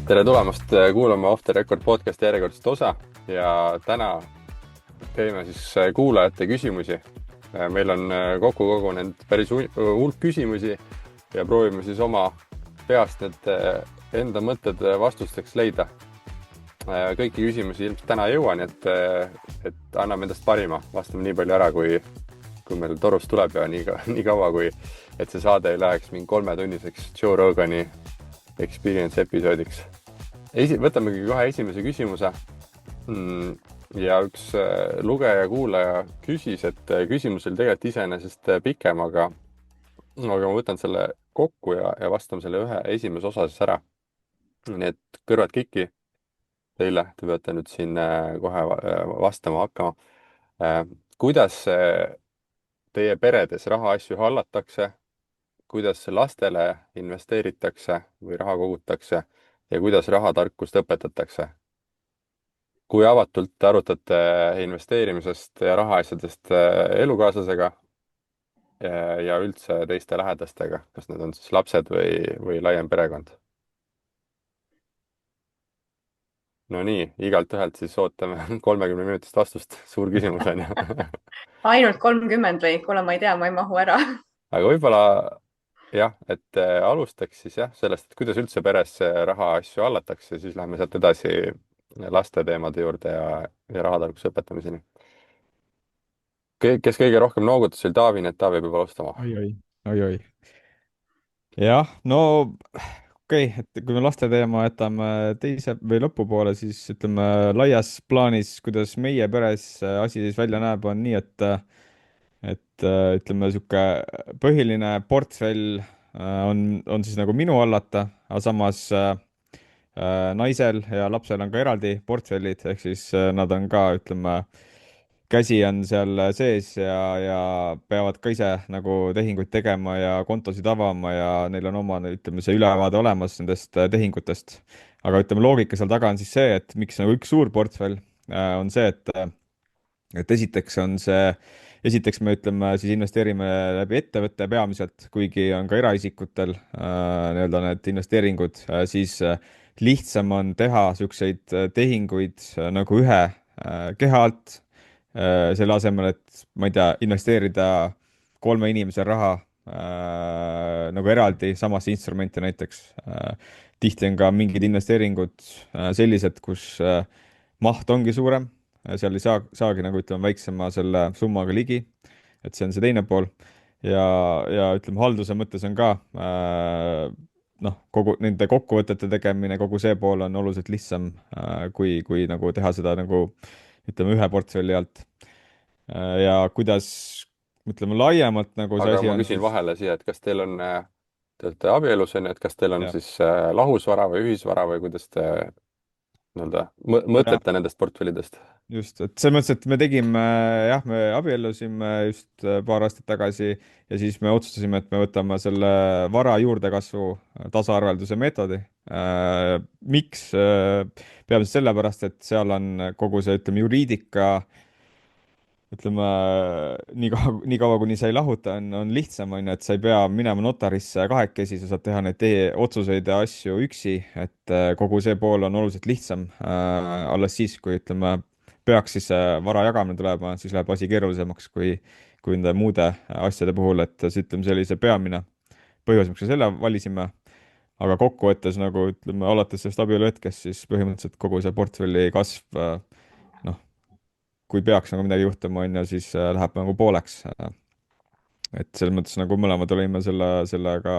tere tulemast kuulama Off the Record podcasti järjekordset osa ja täna teeme siis kuulajate küsimusi. Meil on kokku kogunenud päris hulk küsimusi ja proovime siis oma peast need enda mõtted vastusteks leida. Kõiki küsimusi ilmselt täna ei jõua, nii et anname endast parima, vastame nii palju ära, kui meil torust tuleb ja nii kaua, kui et see saade ei läheks mingi 3-tunniseks Joe Rogani experience episoodiks. Võtamegi kohe esimese küsimuse. Ja üks lugeja kuulaja küsis, et küsimus oli tegelikult iseenesest pikem, aga ma võtan selle kokku ja vastame selle ühe esimese osa siis ära. Nii et kõrvad kikki teile, te peate nüüd siin kohe vastama hakkama. Kuidas teie peredes rahaasju hallatakse, kuidas lastele investeeritakse või raha kogutakse ja kuidas rahatarkust õpetatakse? Kui avatult arutate investeerimisest ja rahaasjadest elukaaslasega ja üldse teiste lähedastega, kas need on siis lapsed või laiem perekond? No nii, igalt ühelt siis ootame 30 minutist vastust. Suur küsimus on ju. Ainult 30 või? Kuule, ma ei tea, ma ei mahu ära. Aga võib-olla jah, et alustaks siis sellest, et kuidas üldse peres rahaasju hallatakse, siis lähme sealt edasi laste teemade juurde ja rahatarkuse õpetamiseni. Kes kõige rohkem noogutas oli Taavi, nii et Taavi peab alustama. Oi. Jah, no et kui me laste teema jätame teise või lõpupoole, siis ütleme laias plaanis, kuidas meie peres asi siis välja näeb, on nii, et ütleme, niisugune põhiline portfell on siis nagu minu hallata, aga samas naisel ja lapsel on ka eraldi portfellid, ehk siis nad on ka, ütleme, käsi on seal sees ja peavad ka ise nagu tehinguid tegema ja kontosid avama ja neil on oma, ütleme, see ülevaade olemas nendest tehingutest. Aga ütleme, loogika seal taga on siis see, et miks nagu üks suur portfell on see, et esiteks me ütleme, siis investeerime läbi ettevõtte peamiselt, kuigi on ka eraisikutel nii-öelda need investeeringud, siis lihtsam on teha niisuguseid tehinguid nagu ühe keha alt, selle asemel, et ma ei tea, investeerida 3 inimese raha nagu eraldi samasse instrumenti näiteks. Tihti on ka mingid investeeringud sellised, kus maht ongi suurem, seal ei saagi nagu ütleme väiksema selle summaga ligi, et see on see teine pool. Ja ütleme, halduse mõttes on ka kogu nende kokkuvõtete tegemine, kogu see pool on oluliselt lihtsam kui nagu teha seda nagu ütleme ühe portfelli alt. Ja kuidas, ütleme laiemalt nagu see Aga asi ma on küsin siis. vahele siia, et kas teil on, te olete abielus, on ju, et kas teil on Ja, siis lahusvara või ühisvara või kuidas te nii-öelda ja mõtlete nendest portfellidest? just, et selles mõttes, et me tegime, jah, me abiellusime just paar aastat tagasi ja siis me otsustasime, et me võtame selle vara juurdekasvu tasaarvelduse meetodi. Miks? Peamiselt sellepärast, et seal on kogu see, ütleme, juriidika, ütleme, nii kaua, kuni sa ei lahuta, on lihtsam, on ju, et sa ei pea minema notarisse kahekesi, sa saad teha neid otsuseid ja asju üksi, et kogu see pool on oluliselt lihtsam. Alles siis, kui ütleme, peaks siis see vara jagamine tulema, siis läheb asi keerulisemaks kui nende muude asjade puhul, et see, ütleme, see oli see peamine põhjus, miks me selle valisime. Aga kokkuvõttes nagu ütleme, alates sellest abielu hetkest, siis põhimõtteliselt kogu see portfelli kasv, noh, kui peaks nagu midagi juhtuma, on ju, siis läheb nagu pooleks. Et selles mõttes nagu mõlemad olime sellega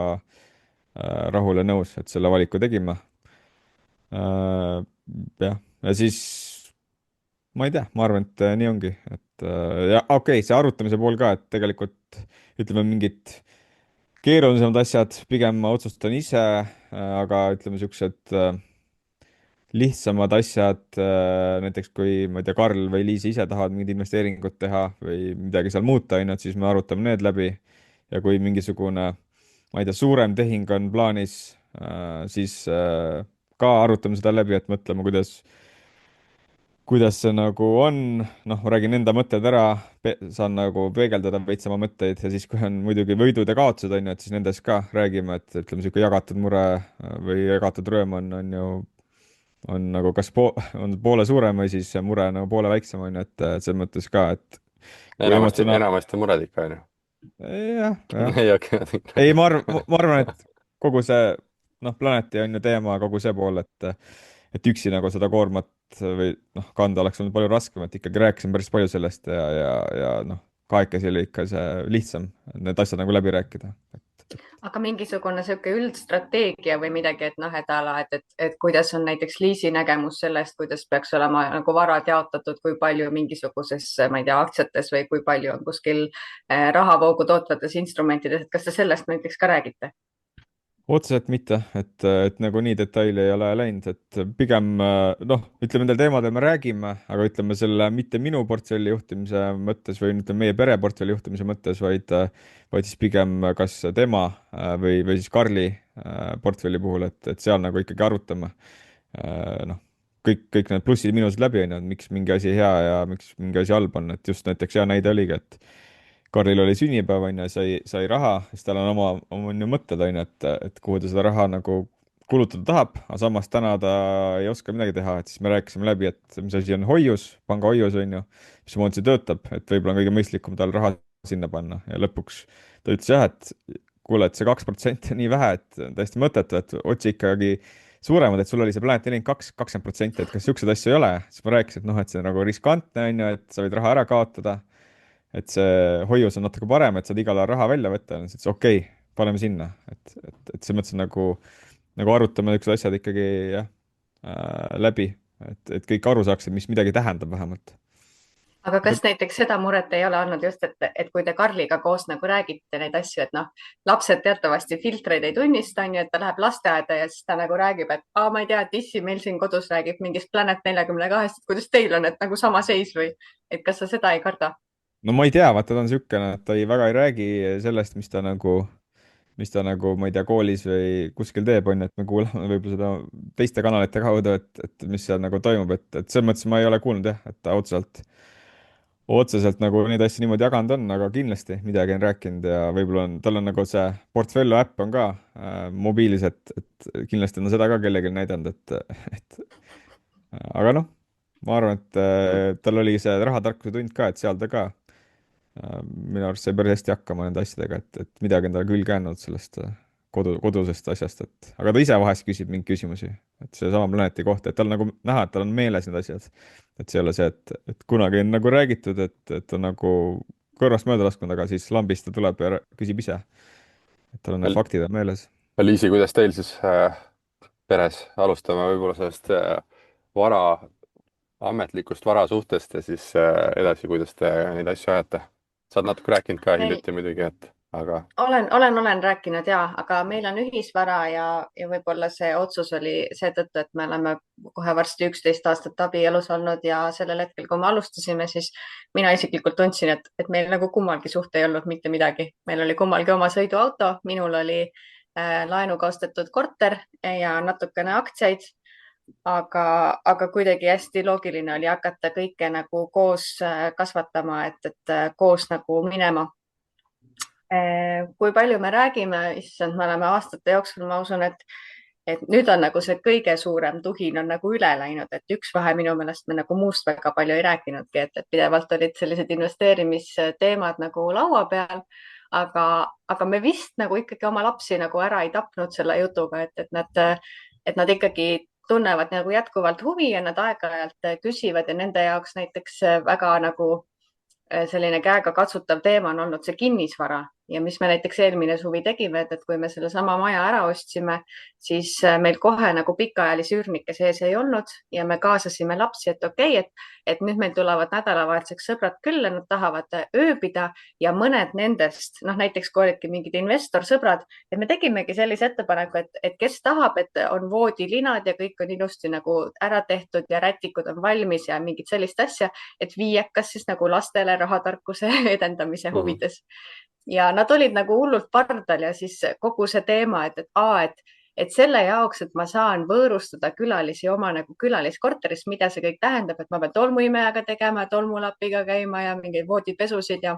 rahul ja nõus, et selle valiku tegime. Jah, ja siis ma ei tea, ma arvan, et nii ongi, et ja okei, see arutamise pool ka, et tegelikult ütleme, mingid keerulisemad asjad pigem ma otsustan ise, aga ütleme, niisugused lihtsamad asjad, näiteks kui, ma ei tea, Karl või Liis ise tahavad mingit investeeringut teha või midagi seal muuta, on ju, et siis me arutame need läbi. Ja kui mingisugune, ma ei tea, suurem tehing on plaanis, siis ka arutame seda läbi, et mõtleme, kuidas see nagu on, noh, ma räägin enda mõtted ära, saan nagu peegeldada veits oma mõtteid ja siis, kui on muidugi võidud ja kaotused, on ju, et siis nendest ka räägime, et ütleme, niisugune jagatud mure või jagatud rõõm on ju, on nagu kas on poole suurem või siis see mure nagu poole väiksem, on ju, et selles mõttes ka, et kui enamasti mured ikka, on ju. jah, jah. ei hakka ei, ma arvan, et kogu see, noh, planeti on ju teema, kogu see pool, et üksi nagu seda koormat või noh, kanda oleks olnud palju raskem, et ikkagi rääkisime päris palju sellest ja noh, kahekesi oli ikka see lihtsam need asjad nagu läbi rääkida. aga mingisugune sihuke üldstrateegia või midagi, et noh, et ala, et kuidas on näiteks Liisi nägemus sellest, kuidas peaks olema nagu varad jaotatud, kui palju mingisuguses, ma ei tea, aktsiates või kui palju on kuskil rahavoogu tootvates instrumentides, et kas te sellest näiteks ka räägite? Otseselt mitte, et nagu nii detaili ei ole läinud, et pigem noh, ütleme nendel teemadel me räägime, aga ütleme selle mitte minu portfelli juhtimise mõttes või ütleme meie pere portfelli juhtimise mõttes, vaid siis pigem kas tema või siis Karli portfelli puhul, et seal nagu ikkagi arutame noh, kõik need plussid ja miinused läbi, on ju, et miks mingi asi hea ja miks mingi asi halb on, et just näiteks hea näide oligi, et Karlil oli sünnipäev, on ju, sai raha, siis tal on oma on ju mõtted, on ju, et kuhu ta seda raha nagu kulutada tahab, aga samas täna ta ei oska midagi teha, et siis me rääkisime läbi, et mis asi on hoius, pangahoius, on ju, mismoodi see töötab, et võib-olla on kõige mõistlikum tal raha sinna panna ja lõpuks ta ütles jah, et kuule, et see 2% on nii vähe, et täiesti mõttetu, et otsi ikkagi suuremad, et sul oli see Planet 42, 20%, et kas niisuguseid asju ei ole, siis ma rääkisin, et noh, et see on nagu riskantne, on ju, et sa võid raha ära kaotada, et see hoius on natuke parem, et saad igal ajal raha välja võtta, siis ütles okei, paneme sinna, et selles mõttes nagu arutame niisugused asjad ikkagi jah läbi, et kõik aru saaksid, mis midagi tähendab vähemalt. aga kas näiteks seda muret ei ole olnud just, et kui te Karliga koos nagu räägite neid asju, et noh, lapsed teatavasti filtreid ei tunnista, on ju, et ta läheb lasteaeda ja siis ta nagu räägib, et ma ei tea, et issi meil siin kodus räägib mingist Planet 42-st, et kuidas teil on, et nagu sama seis või, et kas sa seda ei karda? no ma ei tea, vaata, ta on niisugune, et ta väga ei räägi sellest, mis ta nagu, ma ei tea, koolis või kuskil teeb, on ju, et me kuulame võib-olla seda teiste kanalite kaudu, et mis seal nagu toimub, et selles mõttes ma ei ole kuulnud jah, et ta otseselt nagu neid asju niimoodi jaganud on, aga kindlasti midagi on rääkinud ja võib-olla tal on nagu see Portfolio äpp on ka mobiilis, et kindlasti on ta seda ka kellelegi näidanud, et aga noh, ma arvan, et tal oli see rahatarkuse tund ka, et seal ta ka minu arust sai päris hästi hakkama nende asjadega, et midagi on talle külge jäänud sellest kodusest asjast, et aga ta ise vahest küsib mingeid küsimusi, et seesama Planeti kohta, et tal nagu näha, et tal on meeles need asjad. et see ei ole see, et kunagi on nagu räägitud, et on nagu kõrvast mööda lasknud, aga siis lambist ta tuleb ja küsib ise. et tal on need faktid on meeles. Liisi, kuidas teil siis peres, alustame võib-olla sellest ametlikust varasuhtest ja siis edasi, kuidas te neid asju ajate? sa oled natuke rääkinud ka hiljuti muidugi, aga. olen rääkinud ja, aga meil on ühisvara ja võib-olla see otsus oli seetõttu, et me oleme kohe varsti 11 aastat abielus olnud ja sellel hetkel, kui me alustasime, siis mina isiklikult tundsin, et meil nagu kummalgi suht ei olnud mitte midagi. meil oli kummalgi oma sõiduauto, minul oli laenuga ostetud korter ja natukene aktsiaid. aga kuidagi hästi loogiline oli hakata kõike nagu koos kasvatama, et koos nagu minema. kui palju me räägime, issand, me oleme aastate jooksul, ma usun, et nüüd on nagu see kõige suurem tuhin on nagu üle läinud, et üks vahe minu meelest me nagu muust väga palju ei rääkinudki, et pidevalt olid sellised investeerimisteemad nagu laua peal, aga me vist nagu ikkagi oma lapsi nagu ära ei tapnud selle jutuga, et nad ikkagi tunnevad nagu jätkuvalt huvi ja nad aeg-ajalt küsivad ja nende jaoks näiteks väga nagu selline käegakatsutav teema on olnud see kinnisvara ja mis me näiteks eelmine suvi tegime, et kui me sellesama maja ära ostsime, siis meil kohe nagu pikaajalisi üürnikke sees ei olnud ja me kaasasime lapsi, et okei, et nüüd meil tulevad nädalavahetuseks sõbrad külla, nad tahavad ööbida ja mõned nendest, noh näiteks kui olidki mingid investorsõbrad, et me tegimegi sellise ettepaneku, et kes tahab, et on voodilinad ja kõik on ilusti nagu ära tehtud ja rätikud on valmis ja mingit sellist asja, et viiekas siis nagu lastele rahatarkuse edendamise huvides. Ja nad olid nagu hullult pardal ja siis kogu see teema, et et selle jaoks, et ma saan võõrustada külalisi oma nagu külaliskorteris, mida see kõik tähendab, et ma pean tolmuimejaga tegema, tolmulapiga käima ja mingeid voodipesusid ja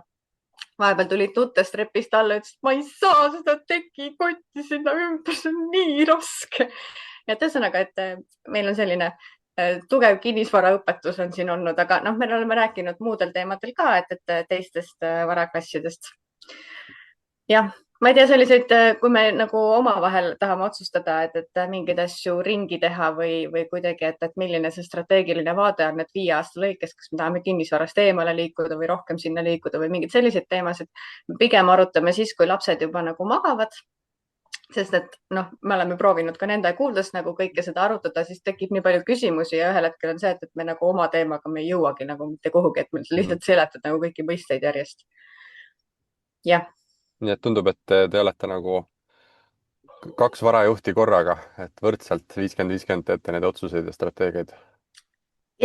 vahepeal tuli tuttes trepist alla, ütles, et ma ei saa seda tekikotti sinna ümber, see on nii raske. ja et ühesõnaga, et meil on selline tugev kinnisvaraõpetus on siin olnud, aga noh, me oleme rääkinud muudel teemadel ka, et teistest varaklassidest. jah, ma ei tea, selliseid, kui me nagu omavahel tahame otsustada, et mingeid asju ringi teha või kuidagi, et milline see strateegiline vaade on, et 5 aasta lõikes, kas me tahame kinnisvarast eemale liikuda või rohkem sinna liikuda või mingeid selliseid teemasid. pigem arutame siis, kui lapsed juba nagu magavad. sest et noh, me oleme proovinud ka nende kuuldes nagu kõike seda arutada, siis tekib nii palju küsimusi ja ühel hetkel on see, et me nagu oma teemaga me ei jõuagi nagu mitte kuhugi, et me lihtsalt seletad nagu kõiki mõisteid järjest. jah. nii et tundub, et te olete nagu 2 varajuhti korraga, et võrdselt 50-50 teete neid otsuseid ja strateegiaid.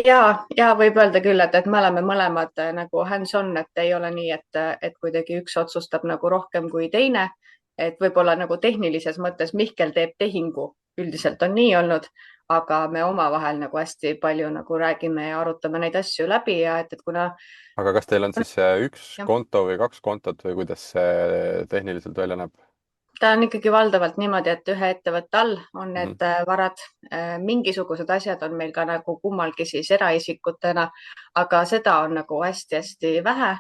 ja võib öelda küll, et me oleme mõlemad nagu hands-on, et ei ole nii, et kuidagi üks otsustab nagu rohkem kui teine. Et võib-olla nagu tehnilises mõttes Mihkel teeb tehingu, üldiselt on nii olnud, aga me omavahel nagu hästi palju nagu räägime ja arutame neid asju läbi ja et kuna. aga kas teil on siis üks konto või 2 kontot või kuidas see tehniliselt välja näeb? ta on ikkagi valdavalt niimoodi, et ühe ettevõtte all on need varad. Mingisugused asjad on meil ka nagu kummalgi siis eraisikutena, aga seda on nagu hästi-hästi vähe.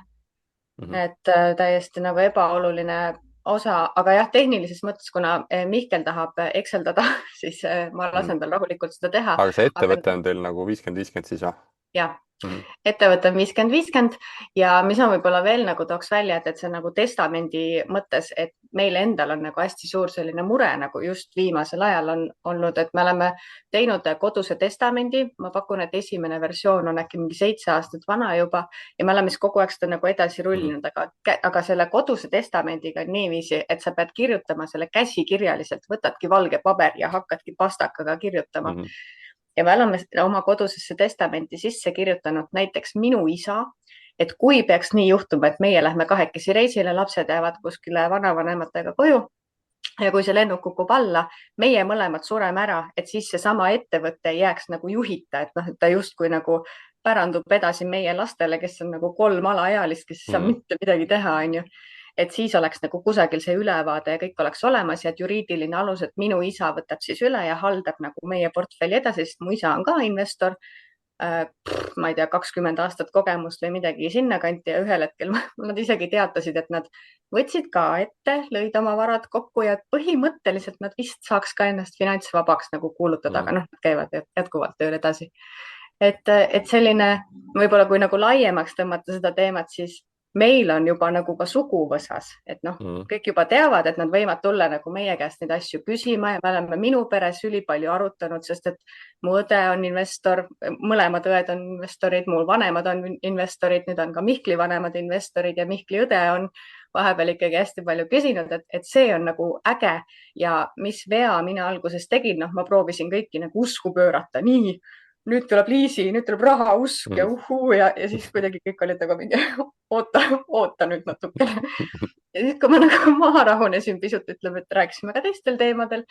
Et täiesti nagu ebaoluline osa, aga jah, tehnilises mõttes, kuna Mihkel tahab Exceldada, siis ma lasen tal rahulikult seda teha. aga see ettevõte on teil nagu 50-50 siis või? jah, ettevõte on 50-50 ja mis ma võib-olla veel nagu tooks välja, et see nagu testamendi mõttes, et meil endal on nagu hästi suur selline mure nagu just viimasel ajal on olnud, et me oleme teinud koduse testamendi. ma pakun, et esimene versioon on äkki mingi 7 aastat vana juba ja me oleme siis kogu aeg seda nagu edasi rullinud, aga selle koduse testamendiga on niiviisi, et sa pead kirjutama selle käsikirjaliselt, võtadki valge paber ja hakkadki pastakaga kirjutama. Ja me oleme oma kodusesse testamenti sisse kirjutanud näiteks minu isa, et kui peaks nii juhtuma, et meie lähme 2 reisile, lapsed jäävad kuskile vanavanematega koju ja kui see lennuk kukub alla, meie mõlemad sureme ära, et siis seesama ettevõte jääks nagu juhita, et noh, et ta justkui nagu pärandub edasi meie lastele, kes on nagu 3 alaealist, kes ei saa mitte midagi teha, on ju. Et siis oleks nagu kusagil see ülevaade ja kõik oleks olemas ja et juriidiline alus, et minu isa võtab siis üle ja haldab nagu meie portfelli edasi, sest mu isa on ka investor. Ma ei tea, 20 aastat kogemust või midagi sinnakanti ja ühel hetkel nad isegi teatasid, et nad võtsid ka ette, lõid oma varad kokku ja põhimõtteliselt nad vist saaks ka ennast finantsvabaks nagu kuulutada, aga noh, nad käivad jätkuvalt tööl edasi. Et selline võib-olla kui nagu laiemaks tõmmata seda teemat, siis meil on juba nagu ka suguvõsas, et noh, kõik juba teavad, et nad võivad tulla nagu meie käest neid asju küsima ja me oleme minu peres ülipalju arutanud, sest et mu õde on investor, mõlemad õed on investorid, mu vanemad on investorid, nüüd on ka Mihkli vanemad investorid ja Mihkli õde on vahepeal ikkagi hästi palju küsinud, et see on nagu äge ja mis vea mina alguses tegin, noh, ma proovisin kõiki nagu usku pöörata, nii nüüd tuleb Liisi, nüüd tuleb raha, usk ja ja siis kuidagi kõik olid nagu mingi oota nüüd natukene. Ja siis, kui ma nagu maha rahunesin pisut, ütleme, et rääkisime ka teistel teemadel,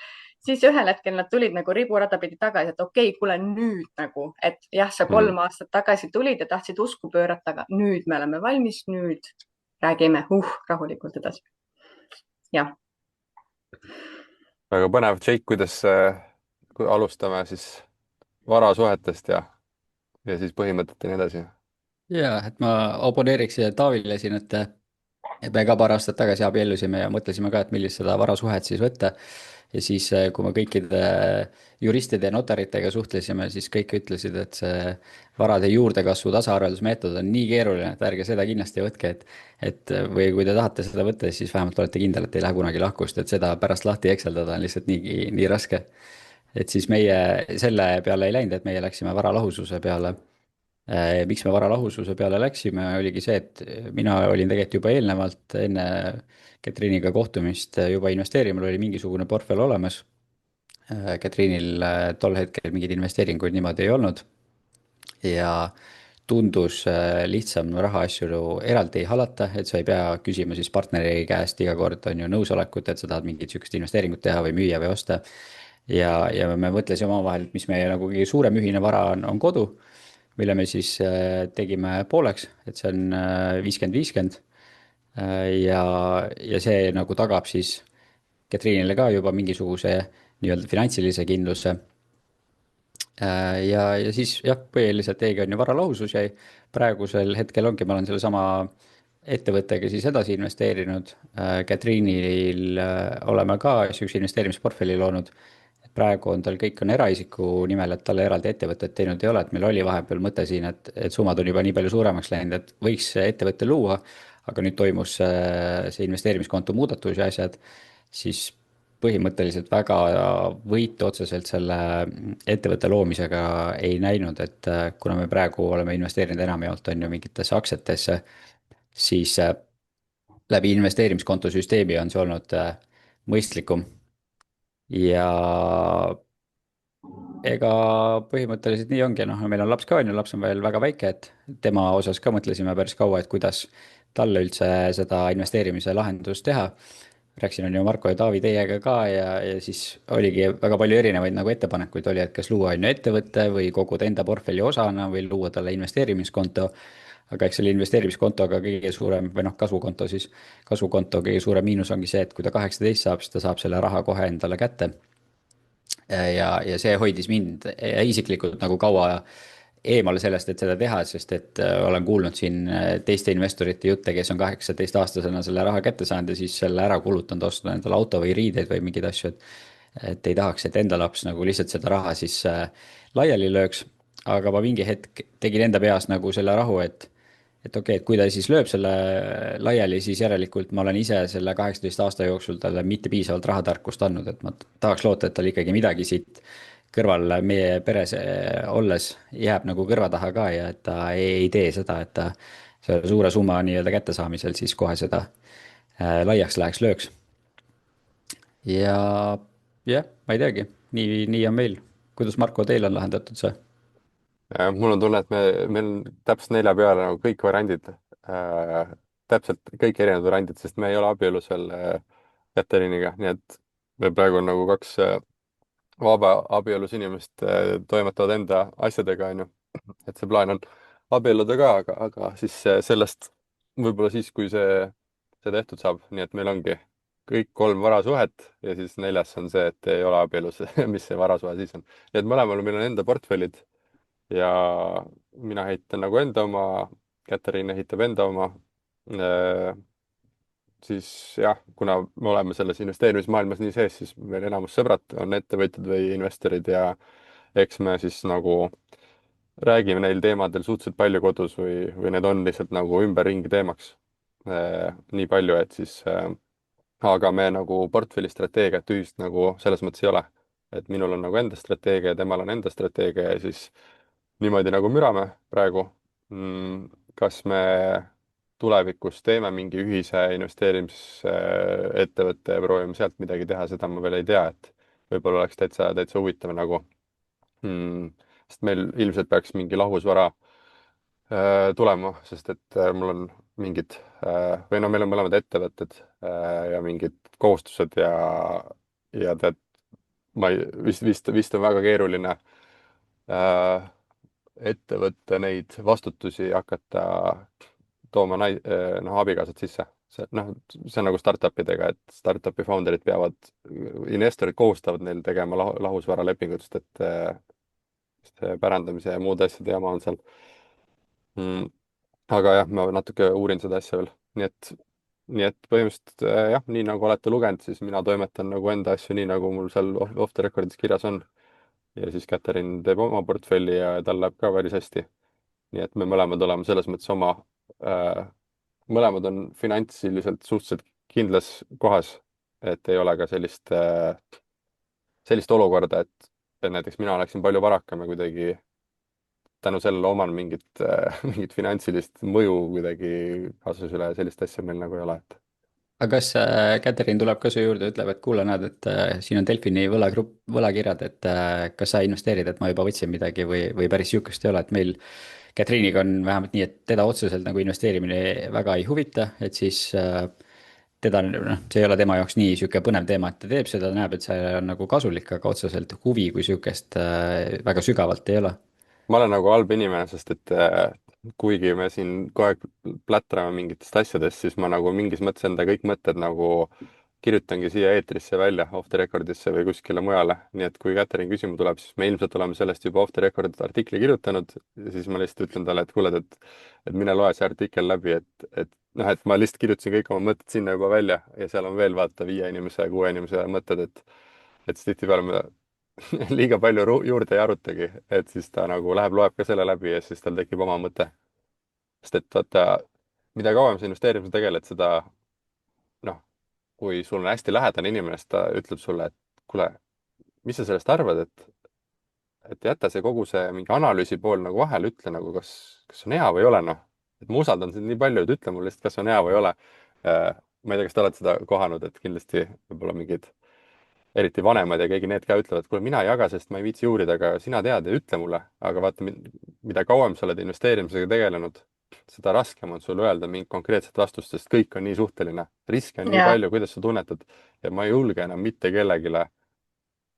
siis ühel hetkel nad tulid nagu riburada pidi tagasi, et okei, kuule nüüd nagu, et jah, sa 3 aastat tagasi tulid ja tahtsid usku pöörata, aga nüüd me oleme valmis, nüüd räägime rahulikult edasi. jah. väga põnev, Jake, kuidas alustame siis varasuhetest ja siis põhimõtted ja nii edasi. Ja, et ma oponeeriks Taavile siin, et me ka paar aastat tagasi abiellusime ja mõtlesime ka, et millist seda varasuhet siis võtta. Ja siis, kui me kõikide juristide ja notaritega suhtlesime, siis kõik ütlesid, et see varade juurdekasvu tasaarveldusmeetod on nii keeruline, et ärge seda kindlasti võtke, või kui te tahate seda võtta, siis vähemalt olete kindel, et ei lähe kunagi lahkust, et seda pärast lahti ekseldada on lihtsalt nii raske. Et siis meie selle peale ei läinud, et meie läksime varalahususe peale. Miks me varalahususe peale läksime, oligi see, et mina olin tegelikult juba eelnevalt enne Katriiniga kohtumist juba investeerimine, oli mingisugune portfell olemas. Katriinil tol hetkel mingeid investeeringuid niimoodi ei olnud. Ja tundus lihtsam rahaasju eraldi hallata, et sa ei pea küsima siis partneri käest iga kord on ju nõusolekut, et sa tahad mingit sihukest investeeringut teha või müüa või osta. ja me mõtlesime omavahel, et mis meie nagu kõige suurem ühine vara on kodu, mille me siis tegime pooleks, et see on 50-50. ja see nagu tagab siis Katriinile ka juba mingisuguse nii-öelda finantsilise kindluse. ja siis jah, põhiliselt EG on ju varalahusus ja praegusel hetkel ongi, ma olen sellesama ettevõttega siis edasi investeerinud. Katriinil oleme ka sihukese investeerimisportfelli loonud. praegu on tal kõik on eraisiku nimel, et talle eraldi ettevõtet teinud ei ole, et meil oli vahepeal mõte siin, et summad on juba nii palju suuremaks läinud, et võiks ettevõtte luua, aga nüüd toimus see investeerimiskonto muudatus ja asjad, siis põhimõtteliselt väga võitu otseselt selle ettevõtte loomisega ei näinud, et kuna me praegu oleme investeerinud enamjaolt on ju mingitesse aktsiatesse, siis läbi investeerimiskonto süsteemi on see olnud mõistlikum. ja ega põhimõtteliselt nii ongi, noh, meil on laps ka on ju, laps on veel väga väike, et tema osas ka mõtlesime päris kaua, et kuidas talle üldse seda investeerimise lahendust teha. Rääkisin on ju Marko ja Taavi teiega ka ja siis oligi väga palju erinevaid nagu ettepanekuid oli, et kas luua on ju ettevõte või koguda enda portfelli osana või luua talle investeerimiskonto. aga eks selle investeerimiskontoga kõige suurem või noh, kasvukonto siis, kasvukonto kõige suurem miinus ongi see, et kui ta 18 saab, siis ta saab selle raha kohe endale kätte. ja see hoidis mind isiklikult nagu kaua eemale sellest, et seda teha, sest et olen kuulnud siin teiste investorite jutte, kes on 18-aastasena selle raha kätte saanud ja siis selle ära kulutanud, ostnud endale auto või riideid või mingeid asju, et ei tahaks, et enda laps nagu lihtsalt seda raha siis laiali lööks. aga ma mingi hetk tegin enda peas nagu selle rahu, et okei, et kui ta siis lööb selle laiali, siis järelikult ma olen ise selle 18 aasta jooksul talle mitte piisavalt rahatarkust andnud, et ma tahaks loota, et tal ikkagi midagi siit kõrval meie peres olles jääb nagu kõrva taha ka ja et ta ei tee seda, et ta selle suure summa nii-öelda kättesaamisel siis kohe seda laiaks läheks, lööks. ja jah, ma ei teagi, nii on meil. kuidas, Marko, teil on lahendatud see? Mul on tunne, et meil on täpselt 4 peale nagu kõik variandid täpselt kõik erinevad variandid, sest me ei ole abielus veel Katariiniga, nii et meil praegu on nagu 2 vaba abielus inimest toimetavad enda asjadega, onju. et see plaan on abielluda ka, aga siis sellest võib-olla siis, kui see tehtud saab, nii et meil ongi kõik 3 varasuhet ja siis 4. on see, et ei ole abielus mis see varasuhe siis on. nii et mõlemal meil on enda portfellid ja mina ehitan nagu enda oma, Katariin ehitab enda oma. Siis jah, kuna me oleme selles investeerimismaailmas nii sees, siis meil enamus sõbrad on ettevõtjad või investorid ja eks me siis nagu räägime neil teemadel suhteliselt palju kodus või need on lihtsalt nagu ümberringi teemaks nii palju, et siis aga me nagu portfelli strateegiat ühist nagu selles mõttes ei ole. et minul on nagu enda strateegia ja temal on enda strateegia ja siis niimoodi nagu mürame praegu. kas me tulevikus teeme mingi ühise investeerimisettevõtte ja proovime sealt midagi teha, seda ma veel ei tea, et võib-olla oleks täitsa huvitav nagu. Sest meil ilmselt peaks mingi lahusvara tulema, sest et mul on mingid või no meil on mõlemad ettevõtted ja mingid kohustused ja tead, ma ei, vist on väga keeruline ettevõtte neid vastutusi hakata tooma abikaasad sisse. see on nagu startupidega, et startupi founder'id peavad, investorid kohustavad neil tegema lahusvaralepingut, sest et see pärandamise ja muude asjade jama on seal. aga jah, ma natuke uurin seda asja veel, nii et põhimõtteliselt jah, nii nagu olete lugenud, siis mina toimetan nagu enda asju nii, nagu mul seal off the record'is kirjas on. ja siis Katariin teeb oma portfelli ja tal läheb ka päris hästi. nii et me mõlemad oleme selles mõttes mõlemad on finantsiliselt suhteliselt kindlas kohas, et ei ole ka sellist olukorda, et näiteks mina oleksin palju varakam ja kuidagi tänu sellele oman mingit finantsilist mõju kuidagi kaasusele, sellist asja meil nagu ei ole. aga kas Katariin tuleb ka su juurde ja ütleb, et kuule, näed, et siin on Delfini võlakirjad, et kas sa investeerid, et ma juba võtsin midagi või päris sihukest ei ole, et meil Katriiniga on vähemalt nii, et teda otseselt nagu investeerimine väga ei huvita, et siis teda, noh, see ei ole tema jaoks nii sihuke põnev teema, et ta teeb seda, näeb, et see on nagu kasulik, aga otseselt huvi kui sihukest väga sügavalt ei ole. ma olen nagu halb inimene, sest et kuigi me siin kogu aeg plätrame mingitest asjadest, siis ma nagu mingis mõttes enda kõik mõtted nagu kirjutangi siia eetrisse välja, off the record'isse või kuskile mujale. nii et kui Katariin küsima tuleb, siis me ilmselt oleme sellest juba off the record artikli kirjutanud ja siis ma lihtsalt ütlen talle, et kuule, et mine loe see artikkel läbi, et noh, et ma lihtsalt kirjutasin kõik oma mõtted sinna juba välja ja seal on veel vaata 5 inimese, 6 inimese mõtted, et siis tihtipeale me liiga palju juurde ei arutagi, et siis ta nagu läheb, loeb ka selle läbi ja siis tal tekib oma mõte. sest et vaata, mida kauem sa investeerimisega tegeled, seda noh, kui sul on hästi lähedane inimene, siis ta ütleb sulle, et kuule, mis sa sellest arvad, et jäta see kogu see mingi analüüsi pool nagu vahele, ütle nagu, kas on hea või ei ole, noh. et ma usaldan sind nii palju, et ütle mulle lihtsalt, kas on hea või ei ole. ma ei tea, kas te olete seda kohanud, et kindlasti võib-olla mingid eriti vanemad ja keegi need ka ütlevad, kuule, mina ei jaga, sest ma ei viitsi uurida, aga sina tead ja ütle mulle. aga vaata, mida kauem sa oled investeerimisega tegelenud, seda raskem on sul öelda mingit konkreetset vastust, sest kõik on nii suhteline. riske on nii palju, kuidas sa tunnetad ja ma ei julge enam mitte kellelegi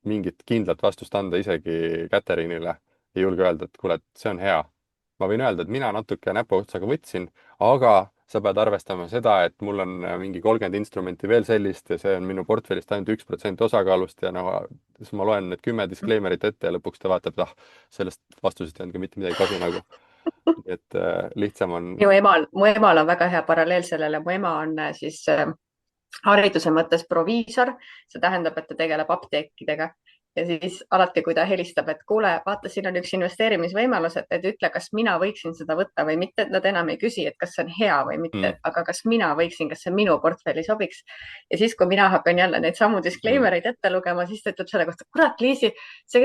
mingit kindlat vastust anda, isegi Katariinile ei julge öelda, et kuule, et see on hea. ma võin öelda, et mina natuke näpuotsaga võtsin, aga sa pead arvestama seda, et mul on mingi 30 instrumenti veel sellist ja see on minu portfellist ainult 1% osakaalust ja no siis ma loen need 10 disclaimer'it ette ja lõpuks ta vaatab, et sellest vastusest ei olnud ka mitte midagi kasu nagu. nii et lihtsam on. mu emal on väga hea paralleel sellele, mu ema on siis hariduse mõttes proviisor, see tähendab, et ta tegeleb apteekidega ja siis alati, kui ta helistab, et kuule, vaata, siin on üks investeerimisvõimalus, et ütle, kas mina võiksin seda võtta või mitte, et nad enam ei küsi, et kas see on hea või mitte, aga kas mina võiksin, kas see minu portfelli sobiks. ja siis, kui mina hakkan jälle neid samu disclaimer eid ette lugema, siis ta ütleb selle kohta, kurat, Liisi, see